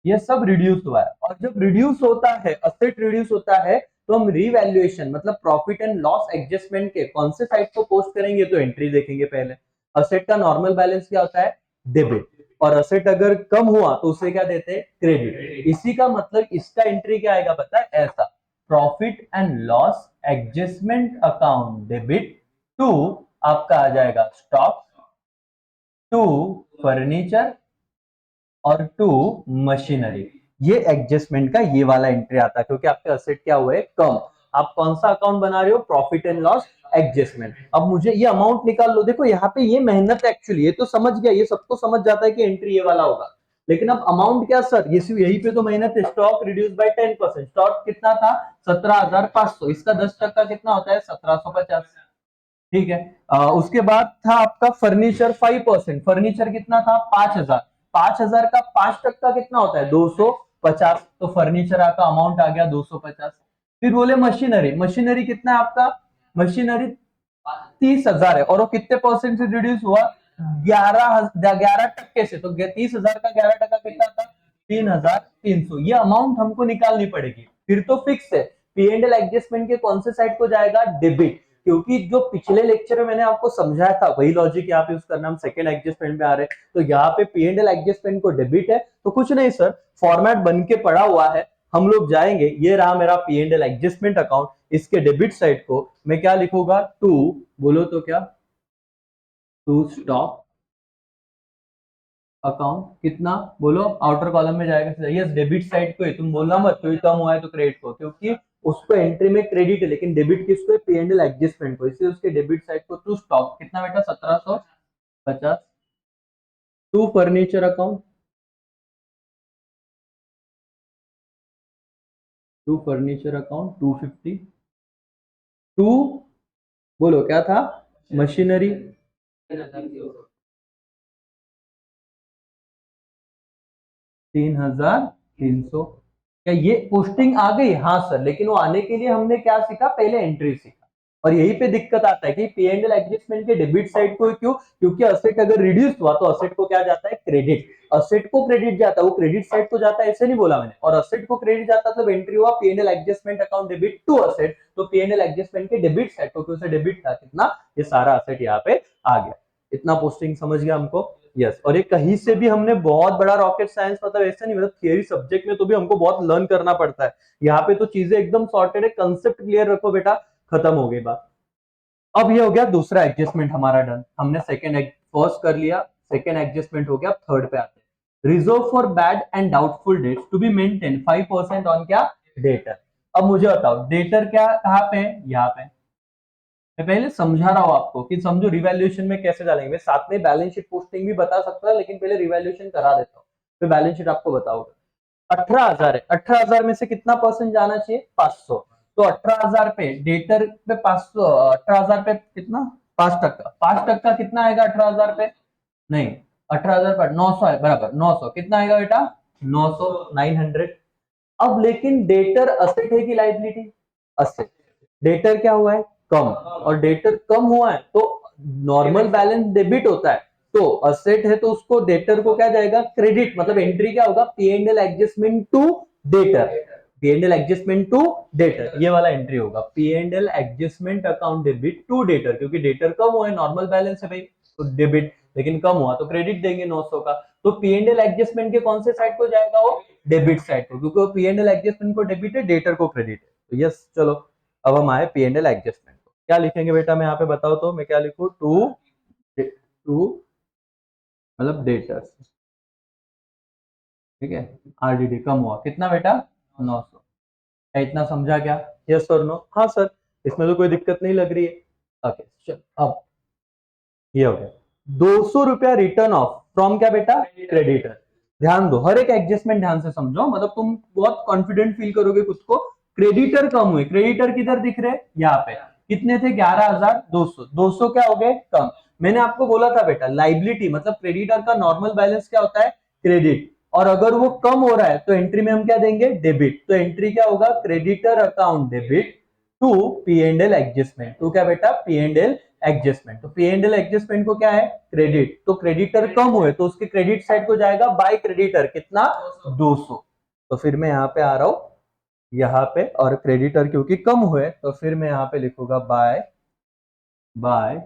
ये सब रिड्यूस हुआ है। और जब रिड्यूस होता है, असेट रिड्यूस होता है, तो हम रीवैल्यूएशन मतलब प्रॉफिट एंड लॉस एडजस्टमेंट के कौन से साइड को पोस्ट करेंगे, तो एंट्री देखेंगे पहले। असेट का नॉर्मल बैलेंस क्या होता है, डेबिट, और असेट अगर कम हुआ तो उसे क्या देते हैं, क्रेडिट। इसी का मतलब इसका एंट्री क्या आएगा पता है, ऐसा, profit and loss adjustment account debit to, आपका आ जाएगा स्टॉक, टू फर्नीचर, और टू मशीनरी। ये एडजस्टमेंट का ये वाला एंट्री आता है, क्योंकि आपके असेट क्या हुए कम। आप कौन सा अकाउंट बना रहे हो, प्रॉफिट एंड लॉस एडजस्टमेंट। अब मुझे ये अमाउंट निकाल लो, देखो यहाँ पे ये मेहनत एक्चुअली, ये तो समझ गया, ये सबको समझ जाता है कि एंट्री ये वाला होगा। लेकिन अब अमाउंट क्या सर, ये सिर्फ यही पे तो मेहनत है। स्टॉक रिड्यूस बाय 10%, स्टॉक कितना था 17,500, इसका 10% कितना होता है 1750, ठीक है। उसके बाद था आपका फर्नीचर 5%, फर्नीचर कितना था 5,000, 5,000 का 5% कितना होता है 250, तो फर्नीचर का अमाउंट आ गया 250। फिर बोले मशीनरी, मशीनरी कितना है आपका, मशीनरी 30,000 है, और वो कितने परसेंट से रिड्यूस हुआ, 11% से, तो 30,000 का 11% कितना था 3,300। ये अमाउंट हमको निकालनी पड़ेगी। फिर तो फिक्स है, पी एंड एल एडजस्टमेंट के कौन से साइड को जाएगा, डेबिट, क्योंकि जो पिछले लेक्चर में मैंने आपको समझाया था वही लॉजिक यहाँ पे यूज करना। हम सेकंड एडजस्टमेंट में आ रहे हैं, तो यहाँ पे पी एंड एल एडजस्टमेंट को डेबिट है, तो कुछ नहीं सर, फॉर्मेट बन के पड़ा हुआ है, हम लोग जाएंगे, ये रहा मेरा P and L adjustment account, इसके डेबिट साइड को मैं क्या लिखूंगा, टू, बोलो तो क्या, टू स्टॉक अकाउंट, कितना बोलो, आउटर कॉलम में जाएगा, यस डेबिट साइड को ही, तुम बोलना मत कोई कम हुआ है तो क्रेडिट को, क्योंकि उसको एंट्री में क्रेडिट है, लेकिन डेबिट किसको है, पी एंड एल एडजस्टमेंट को, इसलिए उसके डेबिट साइड को टू स्टॉक, कितना बेटा 1750, to furniture account, to furniture account 250, to, बोलो क्या था, मशीनरी 3,300। क्या ये पोस्टिंग आ गई, हाँ सर, लेकिन वो आने के लिए हमने क्या सीखा, पहले एंट्री सीखा। और यही पे दिक्कत आता है कि पी एंड एल एडजस्टमेंट के डेबिट साइड को क्यों, क्योंकि असेट अगर रिड्यूस हुआ तो असेट को क्या जाता है, क्रेडिट, असेट को क्रेडिट जाता है, वो क्रेडिट साइड को जाता है, ऐसे नहीं बोला मैंने, और असेट को क्रेडिट जाता है, मतलब एंट्री हुआ P and L adjustment account debit to asset, तो पी एंड एल एडजस्टमेंट के डेबिट साइड को, क्योंकि डेबिट था कितना, ये सारा असेट यहाँ पे आ गया। इतना पोस्टिंग समझ गया हमको, यस। और ये कहीं से भी हमने बहुत बड़ा रॉकेट साइंस, मतलब ऐसा नहीं, मतलब थियरी सब्जेक्ट में तो भी हमको बहुत लर्न करना पड़ता है, यहाँ पे तो चीजें एकदम सॉर्टेड है, कंसेप्ट क्लियर रखो बेटा, खत्म हो गई बात। अब ये हो गया दूसरा एडजस्टमेंट हमारा डन, हमने सेकंड फर्स्ट कर लिया, सेकंड एडजस्टमेंट हो गया, थर्ड पे आते हैं, reserve for bad and doubtful debts to be maintain 5% on क्या, डेटर। अब मुझे बताओ डेटर क्या कहाँ पे है, यहाँ पे। मैं पहले समझा रहा हूं आपको कि समझो रिवैल्यूएशन में कैसे डालेंगे, मैं साथ में बैलेंस शीट पोस्टिंग भी बता सकता है, लेकिन पहले रिवैल्यूएशन करा देता हूँ, फिर बैलेंस शीट आपको बताऊंगा। 18,000 है, 18,000 में से कितना परसेंट जाना चाहिए, 500, तो 18,000 पे डेटर पे 500, 18,000 पे कितना, 5%, 5% कितना आएगा 18,000 पे, नहीं 18,000 पर 900 है, बराबर 900, कितना आएगा बेटा 900, 900। अब लेकिन डेटर असेट है कि लाइबिलिटी, असेट, डेटर क्या हुआ है कम, और डेटर कम हुआ है तो नॉर्मल बैलेंस डेबिट होता है, तो असेट है तो उसको डेटर को क्या जाएगा, क्रेडिट, मतलब एंट्री क्या होगा, P and L adjustment to debtor, P and L adjustment to debtor, ये वाला एंट्री होगा, P and L adjustment account debit to debtor, क्योंकि डेटर कम हुआ है, नॉर्मल बैलेंस है भाई, तो डेबिट, लेकिन कम हुआ तो क्रेडिट देंगे 900 का, तो पी एंड एल एडजस्टमेंट के कौन से साइड को जाएगा, वो डेबिट साइड को, क्योंकि पी एंड एल एडजस्टमेंट को डेबिट है, डेटर को क्रेडिट है, तो यस चलो। अब हम आए पी एंड एल एडजस्टमेंट को, क्या लिखेंगे बेटा, मैं यहाँ पे बताओ तो मैं क्या लिखूं, टू, टू मतलब डेटर्स, ठीक है, आरडीडी कम हुआ कितना बेटा 900। इतना समझा क्या? यस और नो? हाँ सर, इसमें तो कोई दिक्कत नहीं लग रही है। ओके चल, अब ये हो गया 200 रुपया रिटर्न ऑफ फ्रॉम क्या बेटा? क्रेडिटर। ध्यान दो, हर एक एडजस्टमेंट ध्यान से समझो, मतलब तुम बहुत कॉन्फिडेंट फील करोगे खुद को। क्रेडिटर कम हुए, क्रेडिटर किधर दिख रहे? यहाँ पे। कितने थे? 11,200। 200 क्या हो गए? कम। मैंने आपको बोला था बेटा, लाइबिलिटी मतलब क्रेडिटर का नॉर्मल बैलेंस क्या होता है? क्रेडिट। और अगर वो कम हो रहा है तो एंट्री में हम क्या देंगे? डेबिट। तो एंट्री क्या होगा? Creditor account debit to P and L adjustment. तो क्या बेटा? P and L adjustment. तो पी एंड एल एडजस्टमेंट को क्या है? क्रेडिट। तो क्रेडिटर कम हुए तो उसके क्रेडिट साइड को जाएगा बाय क्रेडिटर कितना? 200। तो फिर मैं यहाँ पे आ रहा हूं, यहाँ पे, और क्रेडिटर क्योंकि कम हुए तो फिर मैं यहाँ पे लिखूंगा बाय बाय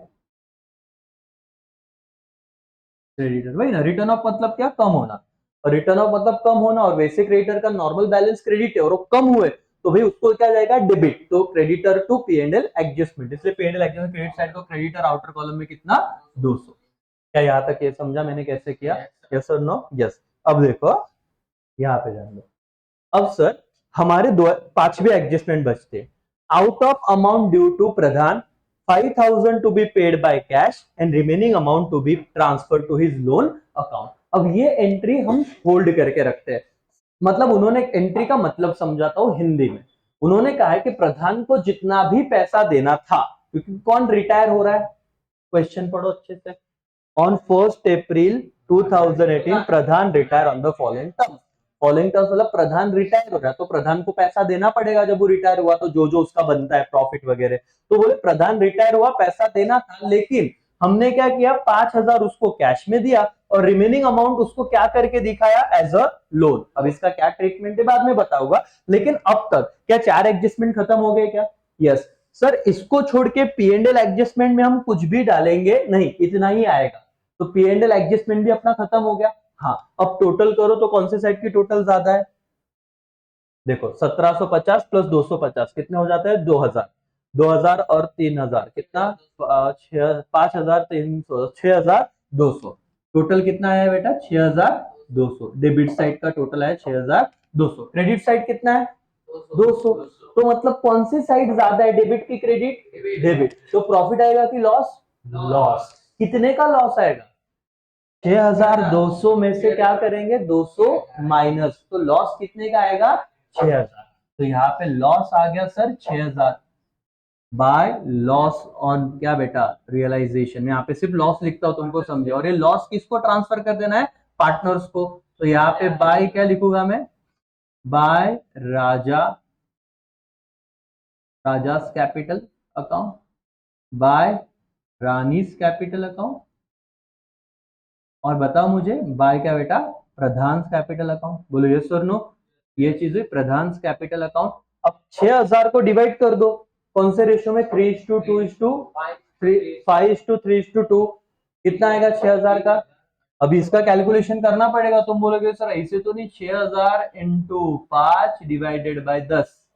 क्रेडिटर। वही ना, रिटर्न ऑफ मतलब क्या? कम होना। और रिटर्न ऑफ मतलब कम होना, और वैसे क्रेडिटर का नॉर्मल बैलेंस क्रेडिट है और वो कम हुए तो भाई उसको क्या जाएगा? डेबिट। तो creditor to P and L adjustment, इसलिए P and L adjustment credit side को क्रेडिटर, आउटर कॉलम में कितना? 200। क्या यहाँ तक ये समझा मैंने कैसे किया? यस और नो? यस। अब देखो, यहाँ पे जान लो। अब सर हमारे दो पांचवे एडजस्टमेंट बचते। Out of amount due to Pradhan 5,000 to be paid by cash and remaining amount to be transfer to his loan account. अब ये एंट्री हम होल्ड करके रखते हैं। मतलब उन्होंने एंट्री का मतलब समझाता हूं हिंदी में। उन्होंने कहा है कि प्रधान को जितना भी पैसा देना था, क्योंकि कौन रिटायर हो रहा है? क्वेश्चन पढ़ो अच्छे से। On 1st April 2018, Pradhan retire on the following terms. Following terms मतलब प्रधान रिटायर हो रहा है तो प्रधान को पैसा देना पड़ेगा। जब वो रिटायर हुआ तो जो जो उसका बनता है प्रॉफिट वगैरह, तो बोले प्रधान रिटायर हुआ, पैसा देना था, लेकिन हमने क्या किया? 5,000 उसको कैश में दिया और रिमेनिंग अमाउंट उसको क्या करके दिखाया? As a loan. अब इसका क्या ट्रीटमेंट है बाद में बताऊंगा, लेकिन अब तक क्या 4 एडजस्टमेंट खत्म हो गए क्या? यस। सर इसको छोड़ के पी एंड एल एडजस्टमेंट में हम कुछ भी डालेंगे नहीं, इतना ही आएगा। तो पी एंड एल एडजस्टमेंट भी अपना खत्म हो गया। हाँ, अब टोटल करो तो कौन से साइड की टोटल ज्यादा है? देखो 1750 प्लस 250 कितने हो जाते हैं? 2000। 2000 और 3000 कितना? 5300, 6200। टोटल कितना है बेटा? 6200। डेबिट साइड का टोटल है 6200। क्रेडिट साइड कितना है? 200। तो मतलब कौन सी साइड ज्यादा है, डेबिट की क्रेडिट? डेबिट। तो प्रॉफिट आएगा कि लॉस? लॉस। कितने का लॉस आएगा? 6200 में से क्या करेंगे? 200 माइनस, तो लॉस कितने का आएगा? 6000। तो यहाँ पे लॉस आ गया सर 6000 बाय लॉस ऑन क्या बेटा? रियलाइजेशन। यहाँ पे सिर्फ लॉस लिखता हूं तुमको समझे, और ये लॉस किसको ट्रांसफर कर देना है? पार्टनर्स को। तो यहाँ पे बाय क्या लिखूंगा मैं? By Raja, Raja's capital account, by Rani's capital account, और बताओ मुझे बाय क्या बेटा? Pradhan capital account. बोलो यस और नो? ये चीजें प्रधान कैपिटल अकाउंट। अब 6000 को डिवाइड कर दो कौन से रेशियो में? 3:2:3 5:3:2। कितना आएगा 6000 का? अभी इसका कैलकुलेशन करना पड़ेगा। तुम बोलोगे सर ऐसे तो नहीं, 6000 इंटू 5 डिवाइडेड बाय 10,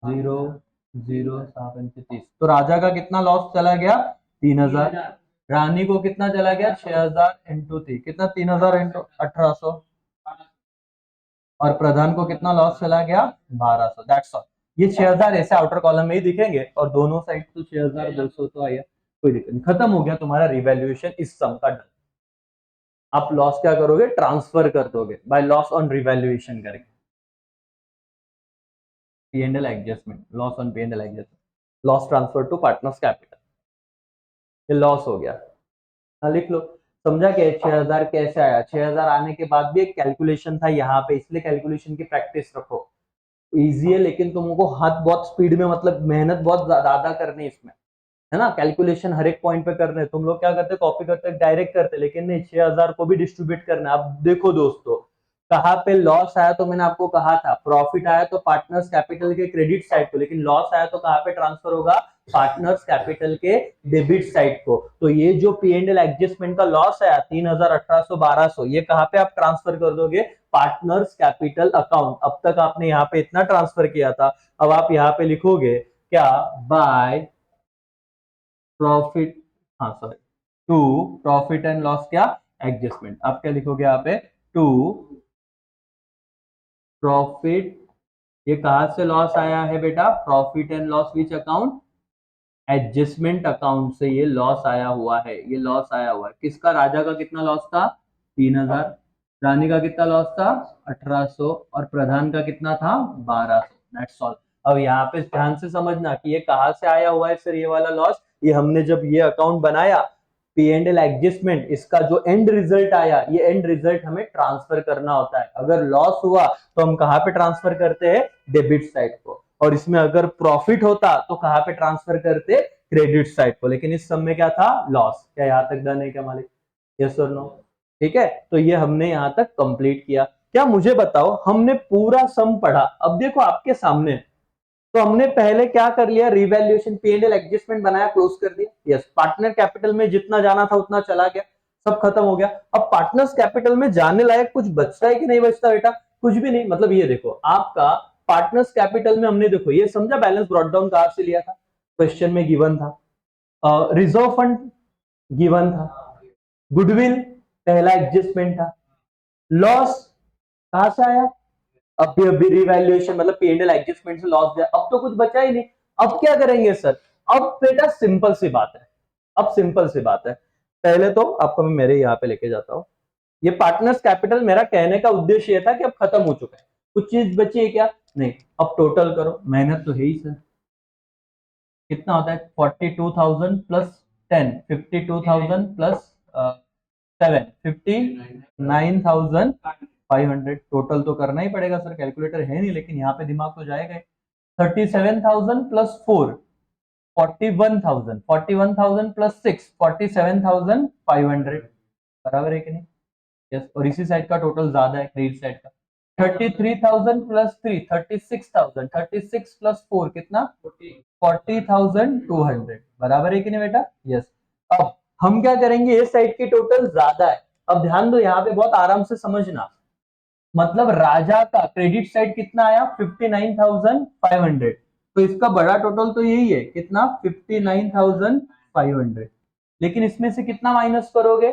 0, 0, 7, 30। तो राजा का कितना लॉस चला गया? 3000। रानी को कितना चला गया? 6000 इंटू 3 कितना? 3000 इंटू 1800। और प्रधान को कितना लॉस चला गया? 1200। That's all. ये 6000 ऐसे आउटर कॉलम में ही दिखेंगे, और दोनों साइड तो 6200 तो आया। कोई दिक्कत नहीं, खत्म हो गया तुम्हारा रिवैल्यूएशन इस सम का। डन। आप लॉस क्या करोगे? ट्रांसफर कर दोगे बाय लॉस ऑन रिवैल्यूएशन करके। P and L adjustment, loss on P and L adjustment, loss transfer to partners capital, ये लॉस हो गया। हाँ लिख लो। समझा क्या? 6000 कैसे आया? 6000 आने के बाद भी एक कैलकुलेशन था यहाँ पे, इसलिए कैलकुलेशन की प्रैक्टिस रखो। इजी है, लेकिन तुमको हाथ बहुत स्पीड में, मतलब मेहनत बहुत ज्यादा करनी है इसमें, है ना? कैलकुलेशन हर एक पॉइंट पे करने। तुम लोग क्या करते? कॉपी करते, डायरेक्ट करते, लेकिन नहीं, 6000 को भी डिस्ट्रीब्यूट करना है। अब देखो दोस्तों, कहाँ पे लॉस आया तो मैंने आपको कहा था, प्रॉफिट आया तो पार्टनर्स कैपिटल के क्रेडिट साइड को, लेकिन लॉस आया तो कहाँ पे ट्रांसफर होगा? पार्टनर्स कैपिटल के डेबिट साइड को। तो ये जो पी एंड एल एडजस्टमेंट का लॉस आया 3000, 1800, 1200, ये कहाँ पे आप ट्रांसफर कर दोगे? Partners capital account. अब तक आपने यहाँ पे इतना ट्रांसफर किया था, अब आप यहाँ पे लिखोगे क्या? बाय प्रॉफिट, हाँ sorry, to profit and loss क्या? एडजस्टमेंट। आप क्या लिखोगे यहाँ पे? टू प्रॉफिट, ये कहां से लॉस आया है बेटा? Profit and loss which account? Adjustment account से ये लॉस आया हुआ है, ये लॉस आया हुआ है। किसका? राजा का कितना लॉस था? 3000। रानी का कितना लॉस था? 1800। और प्रधान का कितना था? 1200। That's all. अब यहाँ पे ध्यान से समझना कि ये कहाँ से आया हुआ है सर ये वाला लॉस। ये हमने जब ये अकाउंट बनाया पी एंड एल एडजस्टमेंट, इसका जो एंड रिजल्ट आया, ये एंड रिजल्ट हमें ट्रांसफर करना होता है। अगर लॉस हुआ तो हम कहाँ पे ट्रांसफर करते हैं? डेबिट साइड को। और इसमें अगर प्रॉफिट होता तो कहाँ पे ट्रांसफर करते? क्रेडिट साइड को। लेकिन इस सब में क्या था? लॉस। क्या यहाँ तक डन है क्या मालिक? यस और नो? ठीक है, तो ये हमने यहाँ तक कंप्लीट किया। क्या मुझे बताओ, हमने पूरा सम पढ़ा, अब देखो आपके सामने। तो हमने पहले क्या कर लिया? Revaluation, P and L adjustment बनाया, क्लोज कर दिया। यस, पार्टनर कैपिटल में जितना जाना था उतना चला गया, सब खत्म हो गया। अब पार्टनर्स कैपिटल में जाने लायक कुछ बचता है कि नहीं बचता बेटा? कुछ भी नहीं। मतलब ये देखो आपका पार्टनर्स कैपिटल में हमने देखो ये समझा बैलेंस ब्रॉट डाउन कहां से लिया था? क्वेश्चन में गिवन था। रिजर्व फंड गिवन था। गुडविल पहला एडजस्टमेंट था। लॉस कहां से आया? अभी रिवैल्यूएशन मतलब पी एंड एल एडजस्टमेंट से लॉस गया। अब तो कुछ बचा ही नहीं। अब क्या करेंगे सर? अब बेटा सिंपल सी बात है, अब सिंपल सी बात है। पहले तो आपको मैं मेरे यहाँ पे लेके जाता हूँ। ये पार्टनर्स कैपिटल, मेरा कहने का उद्देश्य ये था कि अब खत्म हो चुका है, कुछ चीज बची है क्या? नहीं। अब टोटल करो, मेहनत तो है ही सर। कितना होता है? 42,000 प्लस 10, 52,000 प्लस 7, 59,500। टोटल तो करना ही पड़ेगा सर, कैलकुलेटर है नहीं, लेकिन यहाँ पे दिमाग तो जाएगा। 37,000 प्लस 4, 41,000, 41,000 प्लस 6, 47,500। बराबर है कि नहीं? यस। और इसी साइड का टोटल ज्यादा है, क्रेडिट साइड का। 33,000 प्लस 3, 36,000, 36 प्लस 4 कितना? 40,200। बराबर है कि नहीं बेटा? यस। अब हम क्या करेंगे? ये साइड की टोटल ज्यादा है। अब ध्यान दो, यहाँ पे बहुत आराम से समझना। मतलब राजा का क्रेडिट साइड कितना आया? 59,500। तो इसका बड़ा टोटल तो यही है, कितना? 59,500। लेकिन इसमें से कितना माइनस करोगे?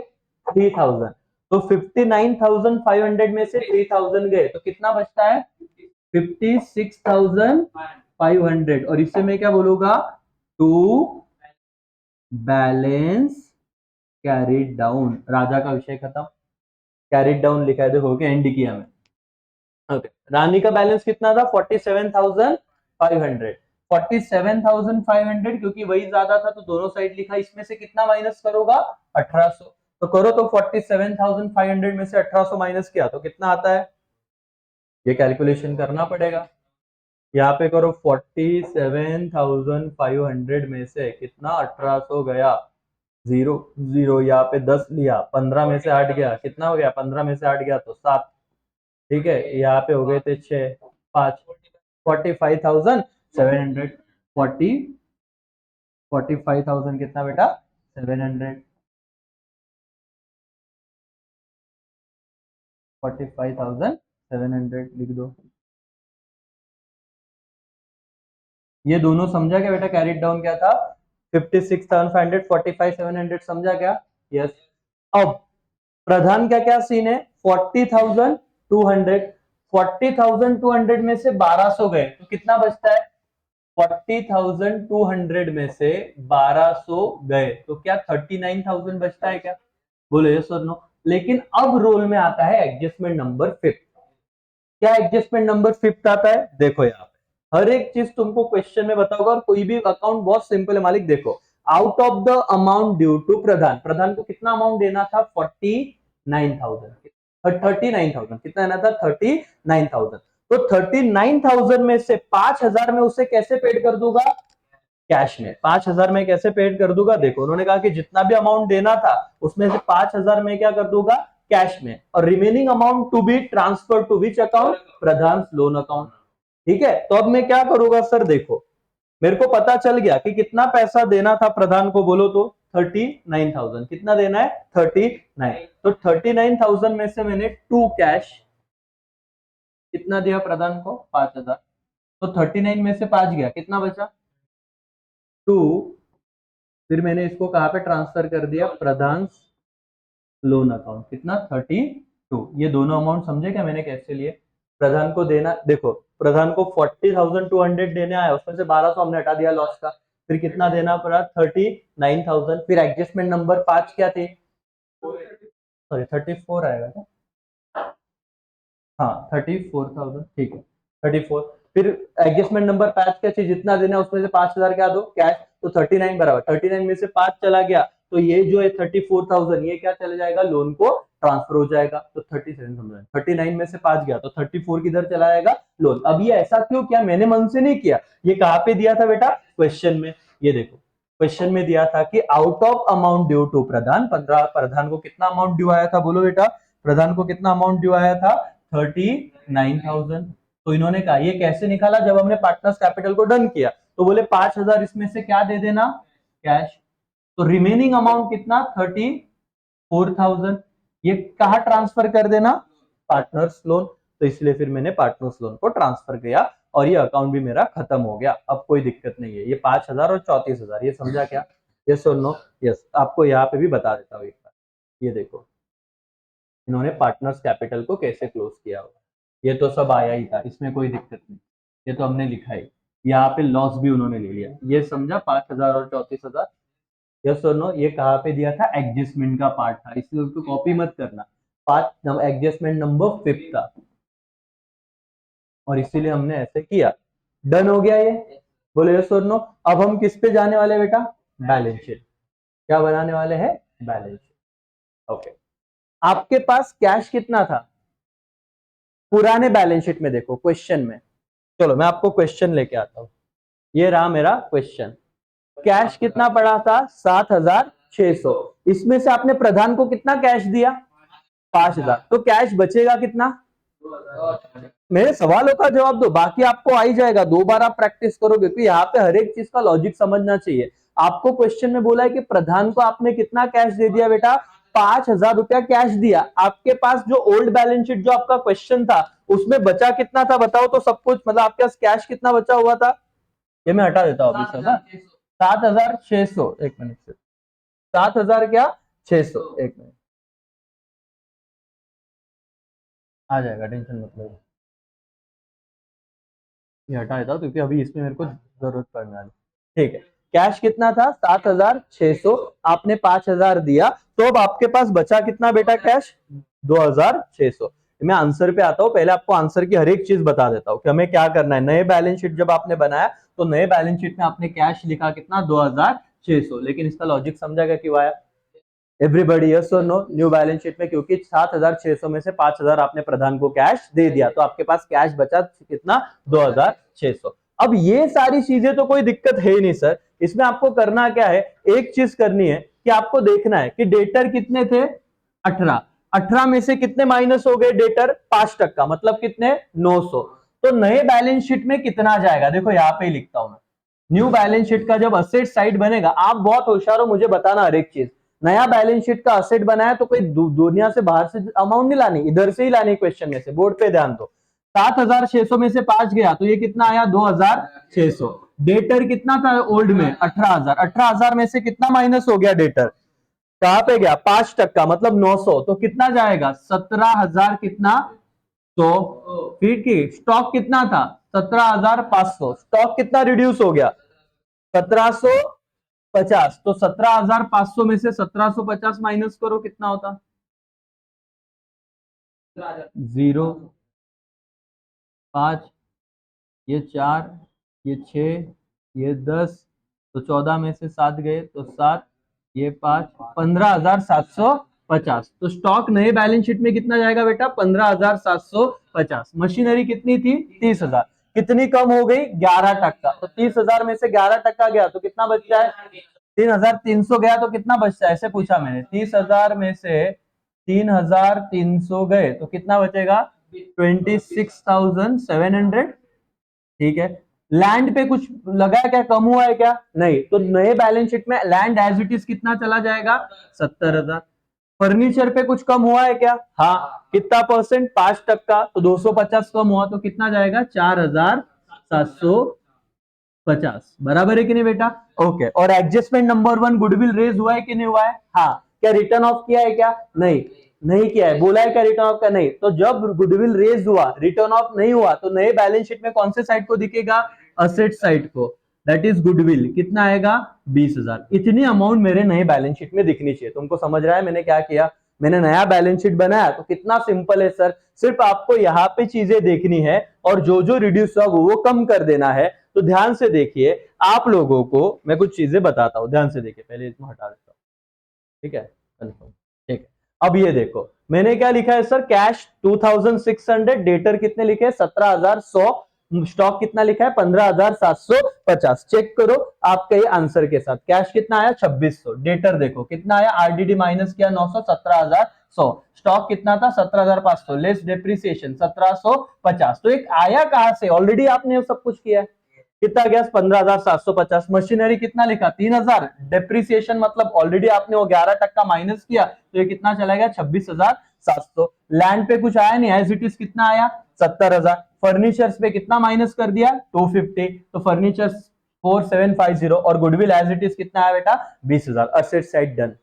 3,000। तो 59,500 में से 3,000 गए तो कितना बचता है? 56,500। और इससे मैं क्या बोलूंगा? To balance carried down. Raja का विषय खत्म, कैरिड डाउन लिखा है, देखो के एंड किया मैं। ओके, रानी का बैलेंस कितना था? 47,500। 47,500 क्योंकि वही ज्यादा था तो दोनों साइड लिखा। इसमें से कितना माइनस करोगा? 1800। तो करो तो 47,500 में से 1800 माइनस किया तो कितना आता है? ये कैलकुलेशन करना पड़ेगा। यहाँ पे करो, 47,500 में से कितना 1800 गया? Zero zero. यहाँ पे 10 लिया, 15 में से 8 गया, कितना हो गया? 15 में से 8 गया तो 7। ठीक है, यहाँ पे हो गए थे 6, 5, 45,700। 45,000 कितना बेटा? 700। 45,700 लिख दो। ये दोनों समझा क्या बेटा? कैरिड डाउन क्या था? 56,500, 45,700 समझा क्या? यस। अब प्रधान का क्या सीन है? 40,200। 40,200 में से 1200 गए तो कितना बचता है? 40,200 में से 1200 गए तो क्या 39,000 बचता है क्या? बोलो यस और नो। लेकिन अब रोल में आता है एडजस्टमेंट नंबर 5। क्या एडजस्टमेंट नंबर 5 आता है? देखो यहाँ पे हर एक चीज तुमको क्वेश्चन में बताऊंगा, और कोई भी अकाउंट बहुत सिंपल है मालिक। देखो, out of the amount due to Pradhan, Pradhan को कितना अमाउंट देना था? 49,000। 39,000 कितना देना था? 39,000। तो 39,000 में से 5,000 में उसे कैसे पेड कर दूंगा? कैश में। 5,000 में कैसे पेड कर दूंगा? देखो, उन्होंने कहा कि जितना भी अमाउंट देना था उसमें से 5,000 में क्या कर दूंगा? कैश में। और remaining amount to be transfer to which account? Pradhan loan account. ठीक है, तो अब मैं क्या करूंगा सर? देखो, मेरे को पता चल गया कि कितना पैसा देना था प्रधान को, बोलो तो 39,000। कितना देना है? 39। तो 39,000 में से मैंने टू कैश कितना दिया प्रधान को? 5,000। तो 39 में से 5 गया, कितना बचा? 2। फिर मैंने इसको कहां पे ट्रांसफर कर दिया? प्रधान लोन अकाउंट। कितना? 32। ये दोनों अमाउंट समझे क्या मैंने कैसे लिए? प्रधान को देना, देखो प्रधान को 40,200 देने आया, उसमें से 1200 हमने हटा दिया लॉस का, फिर कितना देना पड़ा 39,000। फिर एडजस्टमेंट नंबर 5 क्या थे, सॉरी 34 आएगा क्या, हाँ 34,000, ठीक है 34। फिर एडजस्टमेंट नंबर 5 क्या चाहिए, जितना देना उसमें से 5,000 क्या दो कैश, तो 39 बराबर 39 में से 5 चला गया, तो ये जो है 34,000 ये क्या चला जाएगा, लोन को ट्रांसफर हो जाएगा। तो 37 समझ, 39 में से 5 गया तो 34 किधर चला जाएगा, लोन। अब ये ऐसा क्यों किया, मैंने मन से नहीं किया, ये कहाँ पे दिया था बेटा, क्वेश्चन में। ये देखो क्वेश्चन में दिया था कि out of amount due to Pradhan, 15 Pradhan को कितना अमाउंट ड्यू आया था, बोलो बेटा प्रधान को कितना अमाउंट ड्यू आया था, 39,000। तो इन्होंने कहा ये कैसे निकाला, जब हमने पार्टनर्स कैपिटल को डन किया तो बोले 5,000 इसमें से क्या दे देना, कैश। तो रिमेनिंग अमाउंट कितना, 34,000, ये कहा ट्रांसफर कर देना, पार्टनर्स लोन। तो इसलिए फिर मैंने पार्टनर्स लोन को ट्रांसफर किया और ये अकाउंट भी मेरा खत्म हो गया, अब कोई दिक्कत नहीं है। ये 5,000 और 34,000 ये समझा क्या, यस और नो, यस। आपको यहाँ पे भी बता देता हूँ एक बार, ये देखो इन्होंने पार्टनर्स कैपिटल को कैसे क्लोज किया होगा, ये तो सब आया ही था, इसमें कोई दिक्कत नहीं, ये तो हमने लिखा ही। यहाँ पे लॉस भी उन्होंने ले लिया, ये समझा 5,000 और 34,000, यस और नो। ये कहाँ पे दिया था, एडजस्टमेंट का पार्ट था, इसलिए उसको कॉपी मत करना, पार्ट एडजस्टमेंट नंबर 5 था, और इसीलिए हमने ऐसे किया। डन हो गया ये, बोले यस और नो। अब हम किस पे जाने वाले बेटा, बैलेंस शीट, क्या बनाने वाले हैं, बैलेंस शीट। ओके, आपके पास कैश कितना था पुराने बैलेंस शीट में, देखो क्वेश्चन में, चलो मैं आपको क्वेश्चन लेके आता हूं, ये रहा मेरा क्वेश्चन। कैश कितना पड़ा था, 7,600, इसमें से आपने प्रधान को कितना कैश दिया, 5,000, तो कैश बचेगा कितना, मेरे सवालों का जवाब दो, बाकी आपको आ ही जाएगा, 2 बार आप प्रैक्टिस करोगे, तो यहाँ पे हर एक चीज का लॉजिक समझना चाहिए। आपको क्वेश्चन में बोला है कि प्रधान को आपने कितना कैश दे दिया बेटा, 5,000 रुपया कैश दिया। आपके पास जो ओल्ड बैलेंस शीट जो आपका क्वेश्चन था उसमें बचा कितना था बताओ, तो सब कुछ मतलब आपके पास कैश कितना बचा हुआ था, ये मैं हटा देता हूँ अभी सब, 7,600, एक मिनट से 7,000 क्या 600, एक मिनट आ जाएगा, टेंशन मत लो, ये हटा देता हूँ क्योंकि अभी इसमें मेरे को जरूरत पड़ने वाली। ठीक है, कैश कितना था 7,600, आपने 5,000 दिया, तो अब आपके पास बचा कितना बेटा कैश, 2,600। मैं आंसर पे आता हूँ, पहले आपको आंसर की हर एक चीज बता देता हूँ कि हमें क्या करना है। नए बैलेंस शीट जब आपने बनाया तो नए बैलेंस शीट में आपने कैश लिखा कितना, 2,600, लेकिन इसका लॉजिक समझा क्यों आया, एवरीबडी यस और नो, न्यू बैलेंस शीट में क्योंकि 7,600 में से 5,000 आपने प्रधान को कैश दे दिया, तो आपके पास कैश बचा कितना, 2,600। अब ये सारी चीजें तो कोई दिक्कत है ही नहीं सर, इसमें आपको करना क्या है, एक चीज करनी है कि आपको देखना है कि डेटर कितने थे, 18, 18 में से कितने माइनस हो गए डेटर, 5%, मतलब कितने, 900। तो नए बैलेंस शीट में कितना जाएगा, देखो यहाँ पे ही लिखता हूं मैं, न्यू बैलेंस शीट का जब असेट साइड बनेगा, आप बहुत होशियार हो, मुझे बताना हर एक चीज। नया बैलेंस शीट का असेट बनाया तो कोई दुनिया से बाहर से अमाउंट नहीं लानी, इधर से ही लानी, क्वेश्चन में से, बोर्ड पे ध्यान दो। 7,600 में से 5 गया तो ये कितना आया, 2,600। डेटर कितना था ओल्ड में, 18,000, 18,000 में से कितना माइनस हो गया डेटर, कहां पे गया, 5%, मतलब 900, तो कितना जाएगा, 17,000 कितना, तो फिर की स्टॉक कितना था, 17,500, स्टॉक कितना रिड्यूस हो गया, 1,750, तो 17,500 में से 1,750 माइनस करो, कितना होता, 0, 5, ये 4, ये 6, ये 10, तो 14 में से 7 गए तो 7, ये 5, 15,750। तो स्टॉक नए बैलेंस शीट में कितना जाएगा बेटा, 15,750। मशीनरी कितनी थी, 30,000, कितनी कम हो गई, 11%। तो 30,000 में से 11% गया तो कितना बच जाए, 3,300 गया तो कितना बचता है, ऐसे पूछा मैंने, 30,000 में से 3,300 गए तो कितना बचेगा, 26,700। ठीक है, लैंड पे कुछ लगा है क्या, कम हुआ है क्या, नहीं, तो नए बैलेंस शीट में लैंड एज इट इज कितना चला जाएगा, 70,000। फर्नीचर पे कुछ कम हुआ है क्या, हाँ, कितना परसेंट, 5%, तो 250 कम हुआ तो कितना जाएगा, 4,750, बराबर है कि नहीं बेटा, ओके। और एडजस्टमेंट नंबर 1 गुडविल रेज हुआ है कि नहीं हुआ है, हाँ, क्या रिटर्न ऑफ किया है क्या, नहीं, नहीं किया है, बोला है क्या रिटर्न ऑफ का, नहीं। तो जब गुडविल रेज हुआ, रिटर्न ऑफ नहीं हुआ, तो नए बैलेंस शीट में कौन से साइड को दिखेगा, असेट साइड को, दैट इज गुडविल। कितना आएगा, 20,000। इतनी अमाउंट मेरे नए बैलेंस शीट में दिखनी चाहिए। तुमको समझ रहा है मैंने क्या किया, मैंने नया बैलेंस शीट बनाया। तो कितना सिंपल है सर, सिर्फ आपको यहाँ पे चीजें देखनी है और जो जो रिड्यूस हुआ वो कम कर देना है। तो ध्यान से देखिए, आप लोगों को मैं कुछ चीजें बताता हूँ, ध्यान से देखिए। पहले इसमें हटा देता हूँ, ठीक है, कंफर्म, ठीक है। अब ये देखो मैंने क्या लिखा है सर, कैश 2600, डेटर कितने लिखे हैं 17,100, स्टॉक कितना लिखा है 15,750। चेक करो आपके ये आंसर के साथ, कैश कितना आया 2600, डेटर देखो कितना आया, आरडीडी माइनस किया 900, 17,100, स्टॉक कितना था 17,500, लेस डेप्रिसिएशन 1750। तो एक आया कहां से, ऑलरेडी आपने सब कुछ किया है। कितना गया 15,750। मशीनरी कितना लिखा 3,000, डेप्रिसिएशन मतलब ऑलरेडी आपने वो 11% माइनस किया, तो ये कितना चला गया 26,700। लैंड पे कुछ आया नहीं, एज इट इज कितना आया 70,000। फर्नीचर्स पे कितना माइनस कर दिया 250, तो फर्नीचर्स 4750, और गुडविल एज इट इज कितना आया बेटा 20,000। असेट साइड डन,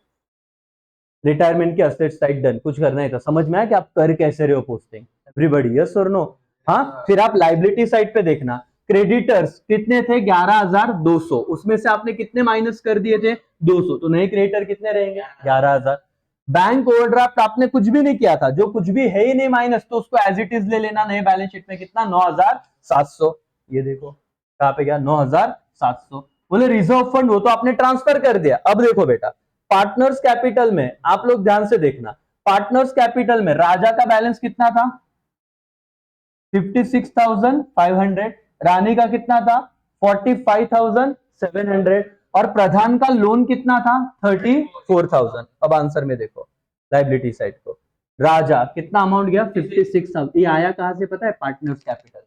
रिटायरमेंट की असेट साइड डन। कुछ करना है तो समझ में आया कि आप कर कैसे रहे हो पोस्टिंग, एवरीबॉडी यस और नो। हाँ, फिर आप लाइबिलिटी साइड पे देखना, क्रेडिटर्स कितने थे 11,200, उसमें से आपने कितने माइनस कर दिए थे 200, तो नए क्रेडिटर कितने रहेंगे 11,000। बैंक ओवरड्राफ्ट आपने कुछ भी नहीं किया था, जो कुछ भी है ही नहीं माइनस, तो उसको एज इट इज ले लेना। नए बैलेंस शीट में कितना 9,700, ये देखो कहां पे गया 9,700। बोले रिजर्व फंड, वो तो आपने ट्रांसफर कर दिया। अब देखो बेटा, पार्टनर्स कैपिटल में आप लोग ध्यान से देखना, पार्टनर्स कैपिटल में राजा का बैलेंस कितना था 56,500, रानी का कितना था 45,700, और प्रधान का लोन कितना था 34,000। अब आंसर में देखो लाइबिलिटी साइड को, राजा कितना अमाउंट गया 56,000। ये आया कहां से पता है, पार्टनर्स कैपिटल।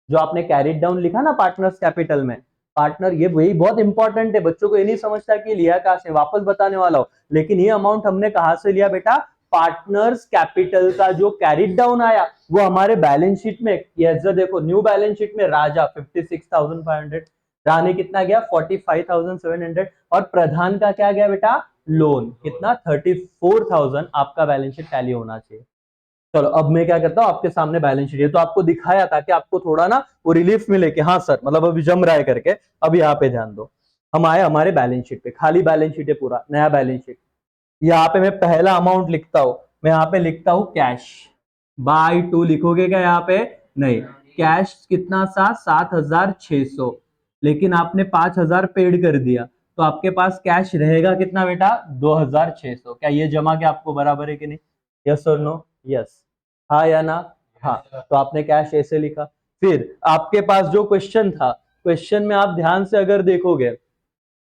जो आपने कैरिड डाउन लिखा ना पार्टनर्स कैपिटल में, पार्टनर, ये वही बहुत इंपॉर्टेंट है। बच्चों को ये नहीं समझता कि लिया कहां से, वापस बताने वाला हो, लेकिन ये अमाउंट हमने कहां से लिया बेटा, पार्टनर्स कैपिटल का जो कैरिड डाउन आया वो हमारे बैलेंस शीट में। देखो न्यू बैलेंस शीट में राजा 56,500, रानी कितना गया 45,700, और प्रधान का क्या गया बेटा लोन कितना 34,000। आपका बैलेंस शीट टैली होना चाहिए। चलो अब मैं क्या करता हूँ, आपके सामने बैलेंस शीट, ये तो आपको दिखाया ताकि आपको थोड़ा ना वो रिलीफ मिले कि हाँ सर मतलब अभी जम रहा है करके। अब यहाँ पे ध्यान दो, हम आए हमारे बैलेंस शीट पे, खाली बैलेंस शीट है, पूरा नया बैलेंस शीट। यहाँ पे मैं पहला अमाउंट लिखता हूँ, मैं यहाँ पे लिखता हूँ कैश बाय 2, लिखोगे क्या यहाँ पे, नहीं। कैश कितना सा 7,600, लेकिन आपने 5,000 पेड कर दिया, तो आपके पास कैश रहेगा कितना बेटा 2,600। क्या ये जमा के आपको बराबर है कि नहीं, यस और नो, यस, हाँ या ना, हाँ। तो आपने कैश ऐसे लिखा। फिर आपके पास जो क्वेश्चन था, क्वेश्चन में आप ध्यान से अगर देखोगे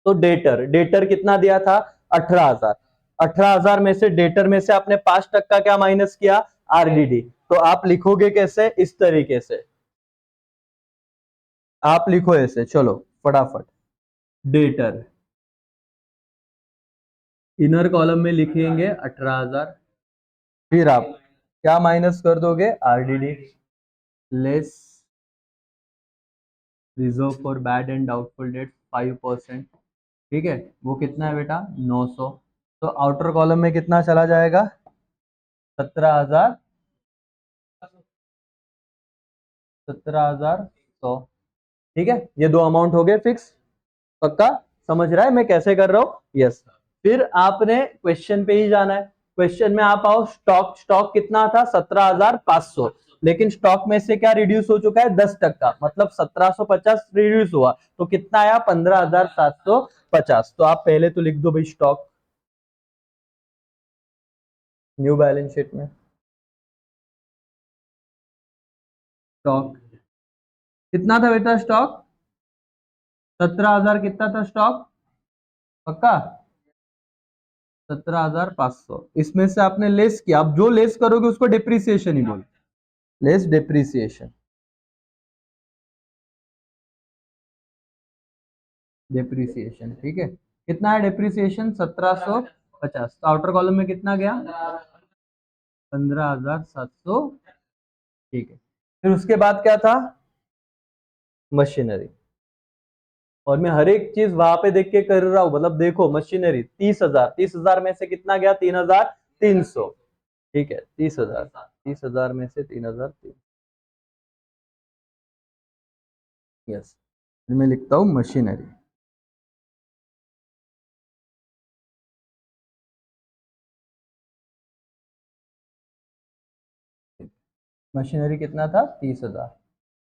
तो डेटर, डेटर कितना दिया था 18,000, 18,000 में से डेटर में से आपने 5% क्या माइनस किया आरडीडी। तो आप लिखोगे कैसे, इस तरीके से आप लिखो ऐसे, चलो फटाफट, डेटर इनर कॉलम में लिखेंगे 18,000, फिर आप क्या माइनस कर दोगे RDD, less reserve for bad and doubtful debt 5%, ठीक है, वो कितना है बेटा 900। तो आउटर कॉलम में कितना चला जाएगा 17,000, 17,100, ठीक है। ये दो अमाउंट हो गए फिक्स, पक्का समझ रहा है मैं कैसे कर रहा हूं, यस। फिर आपने क्वेश्चन पे ही जाना है, क्वेश्चन में आप आओ, स्टॉक, स्टॉक कितना था 17,500, लेकिन स्टॉक में से क्या रिड्यूस हो चुका है 10%, मतलब 1750 रिड्यूस हुआ, तो कितना आया 15,750। तो आप पहले तो लिख दो भाई स्टॉक न्यू बैलेंस शीट में, स्टॉक कितना था बेटा, स्टॉक 17,000 कितना था स्टॉक, पक्का 17,500। इसमें से आपने लेस किया, अब जो लेस करोगे उसको डिप्रिसिएशन ही बोल, लेस डिप्रिसिएशन, डिप्रिसिएशन, ठीक है। कितना है डिप्रिसिएशन 1750। तो आउटर कॉलम में कितना गया 15,700, ठीक है। फिर उसके बाद क्या था मशीनरी, और मैं हर एक चीज वहां पे देख के कर रहा हूं, मतलब देखो मशीनरी 30,000, 30,000 में से कितना गया 3,300, ठीक है, 30,000, 30,000 में से 3,000, यस। मैं लिखता हूँ मशीनरी। मशीनरी कितना था? 30,000।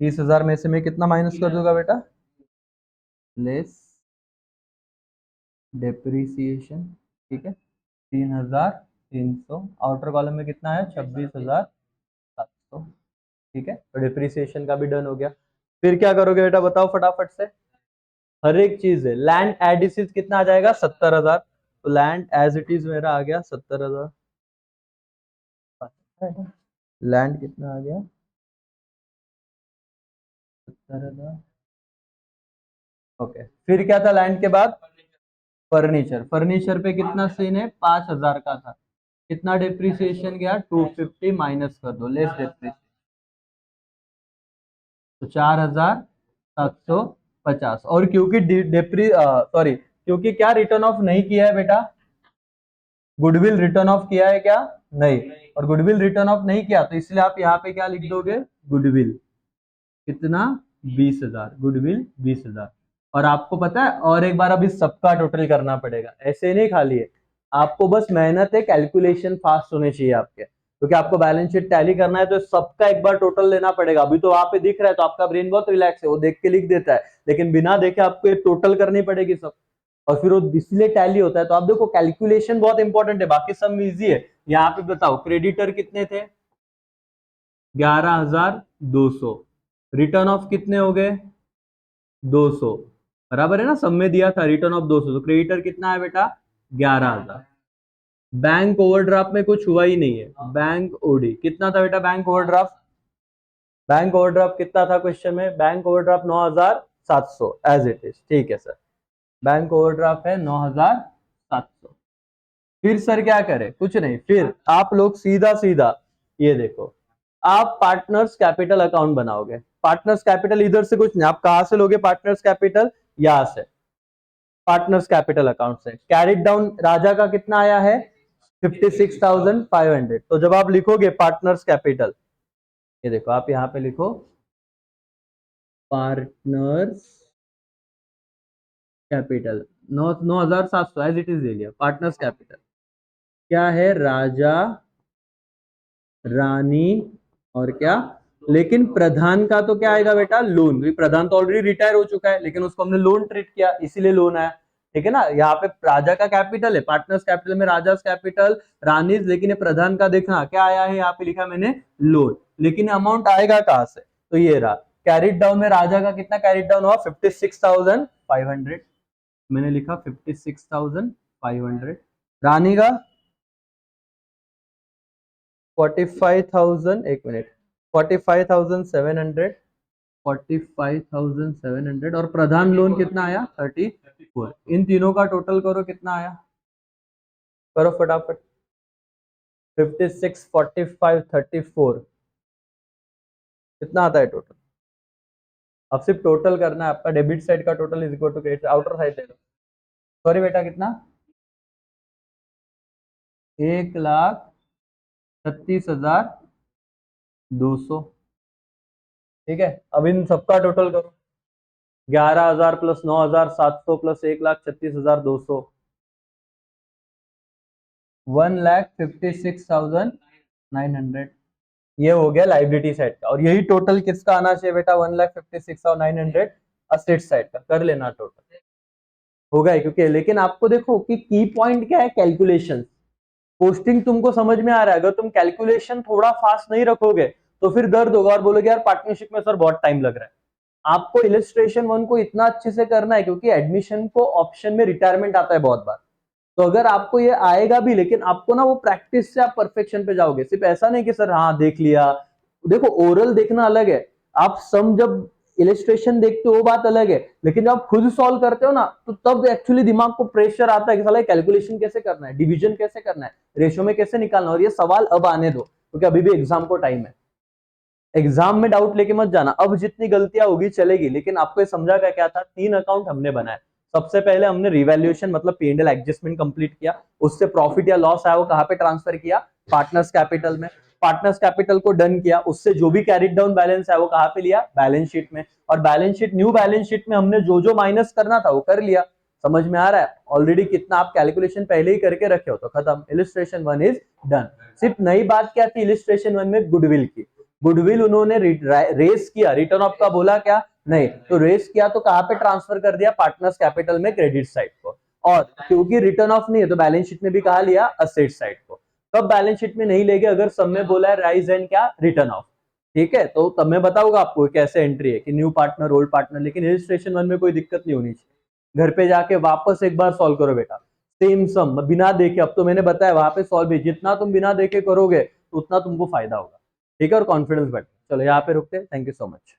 30,000 में से मैं कितना माइनस कर दूंगा बेटा? लेस डेप्रिसिएशन, ठीक है, 3,300। आउटर कॉलम में कितना है? 26,700। ठीक है, तो डिप्रिसिएशन का भी डन हो गया। फिर क्या करोगे बेटा, बताओ फटाफट से। हर एक चीज है, लैंड एडिसिव कितना आ जाएगा? 70,000। तो लैंड एज इट इज मेरा आ गया 70,000। लैंड कितना आ गया? 70,000। ओके, फिर क्या था लैंड के बाद? फर्नीचर। फर्नीचर पे कितना सीन है? 5,000 का था। कितना डिप्रिसिएशन गया? 250 माइनस कर दो, लेस डिप्रिसिएशन, तो 4,750। और क्योंकि डिप्री सॉरी, क्योंकि क्या रिटर्न ऑफ नहीं किया है बेटा? गुडविल रिटर्न ऑफ किया है क्या? नहीं। और गुडविल रिटर्न ऑफ नहीं किया, तो इसलिए आप यहाँ पे क्या लिख दोगे? गुडविल कितना? 20,000। गुडविल 20,000। और आपको पता है, और एक बार अभी सबका टोटल करना पड़ेगा, ऐसे नहीं खाली है। आपको बस मेहनत है, कैलकुलेशन फास्ट होने चाहिए आपके, क्योंकि आपको बैलेंस शीट टैली करना है, तो सबका एक बार टोटल लेना पड़ेगा। अभी तो वहां पे दिख रहा है, तो आपका ब्रेन बहुत रिलैक्स है, वो देख के लिख देता है, लेकिन बिना देखे आपको ये टोटल करनी पड़ेगी सब, और फिर वो इसलिए टैली होता है। तो आप देखो, कैलकुलेशन बहुत इंपॉर्टेंट है, बाकी सब इजी है। यहाँ पे बताओ, क्रेडिटर कितने थे? 11,200। रिटर्न ऑफ कितने हो गए? 200। बराबर है ना, सब में दिया था रिटर्न ऑफ 200, तो क्रेडिटर कितना है बेटा? 11,000। बैंक ओवरड्राफ्ट में कुछ हुआ ही नहीं है। बैंक ओडी कितना था बेटा? बैंक ओवरड्राफ्ट, बैंक ओवरड्राफ्ट कितना था क्वेश्चन में? Bank overdraft 9,700 as it is. ठीक है सर, बैंक ओवरड्राफ्ट है 9,700। फिर सर क्या करें? कुछ नहीं, फिर आप लोग सीधा सीधा ये देखो, आप पार्टनर्स कैपिटल अकाउंट बनाओगे। पार्टनर्स कैपिटल इधर से कुछ नहीं, आप कहां से लोगे पार्टनर्स कैपिटल? यहां से, पार्टनर्स कैपिटल अकाउंट से। कैरिड डाउन राजा का कितना आया है? 56,500। तो जब आप लिखोगे पार्टनर्स कैपिटल, ये देखो आप यहां पे लिखो partners capital 9,700 as it is ले लिया। पार्टनर्स कैपिटल क्या है? राजा, रानी, और क्या? लेकिन प्रधान का तो क्या आएगा बेटा? लोन। प्रधान तो ऑलरेडी रिटायर हो चुका है, लेकिन उसको हमने लोन ट्रीट किया, इसीलिए लोन आया। ठीक है ना, यहाँ पे राजा का कैपिटल है, पार्टनर्स कैपिटल में राजा कैपिटल, रानीज, लेकिन ये प्रधान का देखना क्या आया है, यहाँ पे लिखा मैंने लोन, लेकिन अमाउंट आएगा कहां से? तो ये रहा। कैरिड डाउन में राजा का कितना कैरिड डाउन हुआ? 56,500। मैंने लिखा 56,500। रानी का 45,000, एक मिनट, 45,700, 45,700। और प्रधान लोन कितना आया? 34। इन तीनों का टोटल करो, कितना आया? करो फटाफट। 56, 45, 34 कितना आता है टोटल? अब सिर्फ टोटल करना है आपका। डेबिट साइड का total is equal to credit, outer side देखो। सॉरी बेटा, कितना? 1,36,200। ठीक है, अब इन सबका टोटल करो। 11,000 प्लस 9,700 प्लस 1,36,200, 1,56,900। ये हो गया लाइबिलिटी साइड का, और यही टोटल किसका आना चाहिए बेटा? 1,56,900 असेट साइड का। कर लेना टोटल, होगा ही, क्योंकि लेकिन आपको देखो कि की पॉइंट क्या है? कैलकुलेशन। पोस्टिंग तुमको समझ में आ रहा है, अगर तुम कैलकुलेशन थोड़ा फास्ट नहीं रखोगे तो फिर दर्द होगा, और बोलोगे यार पार्टनरशिप में सर बहुत टाइम लग रहा है। आपको इलिस्ट्रेशन 1 को इतना अच्छे से करना है, क्योंकि एडमिशन को ऑप्शन में रिटायरमेंट आता है बहुत बार। तो अगर आपको ये आएगा भी, लेकिन आपको ना वो प्रैक्टिस से आप परफेक्शन पे जाओगे। सिर्फ ऐसा नहीं कि सर हाँ देख लिया। देखो, ओरल देखना अलग है, आप सम जब इलिस्ट्रेशन देखते हो वो बात अलग है, लेकिन जब आप खुद सॉल्व करते हो ना, तो तब एक्चुअली दिमाग को प्रेशर आता है कि साला कैलकुलेशन कैसे करना है, डिवीजन कैसे करना है, रेशियो में कैसे निकालना है। और ये सवाल अब आने दो, क्योंकि अभी भी एग्जाम को टाइम है। एग्जाम में डाउट लेके मत जाना। अब जितनी गलतियां होगी चलेगी, लेकिन आपको ये समझा क्या था? 3 अकाउंट हमने बनाए। सबसे पहले हमने रिवैल्यूएशन मतलब P&L एडजस्टमेंट कंप्लीट किया, उससे प्रॉफिट या लॉस आया वो कहां पे ट्रांसफर किया, पार्टनर्स कैपिटल में। पार्टनर्स कैपिटल को डन किया, उससे जो भी कैरिड डाउन बैलेंस है वो कहां पे लिया, बैलेंस शीट में। और balance sheet, new balance sheet में हमने जो जो माइनस करना था वो कर लिया। समझ में आ रहा है? ऑलरेडी कितना आप कैलकुलेशन पहले ही करके रखे हो, तो खत्म, इलिस्ट्रेशन 1 इज डन। सिर्फ नई बात क्या थी इलिस्ट्रेशन 1 में, गुडविल की। गुडविल उन्होंने रेस किया, रिटर्न ऑफ का बोला क्या नहीं, तो रेस किया तो कहां पे ट्रांसफर कर दिया, पार्टनर्स कैपिटल में क्रेडिट साइड को। और क्योंकि रिटर्न ऑफ नहीं है तो बैलेंस शीट में भी कहा लिया, असेट साइड को। तब बैलेंस शीट में नहीं लेंगे अगर सब में बोला है राइज एंड क्या, रिटर्न ऑफ। ठीक है, तो तब मैं बताऊंगा आपको कैसे एंट्री है कि न्यू पार्टनर ओल्ड पार्टनर, लेकिन रजिस्ट्रेशन 1 में कोई दिक्कत नहीं होनी चाहिए। घर पे जाके वापस एक बार सॉल्व करो बेटा, सेम सम बिना देखे। अब तो मैंने बताया वहां पे सॉल्व भी, जितना तुम बिना देखे करोगे उतना तुमको फायदा होगा। ठीक है, और कॉन्फिडेंस बढ़े। चलो यहाँ पे रुकते हैं, थैंक यू सो मच।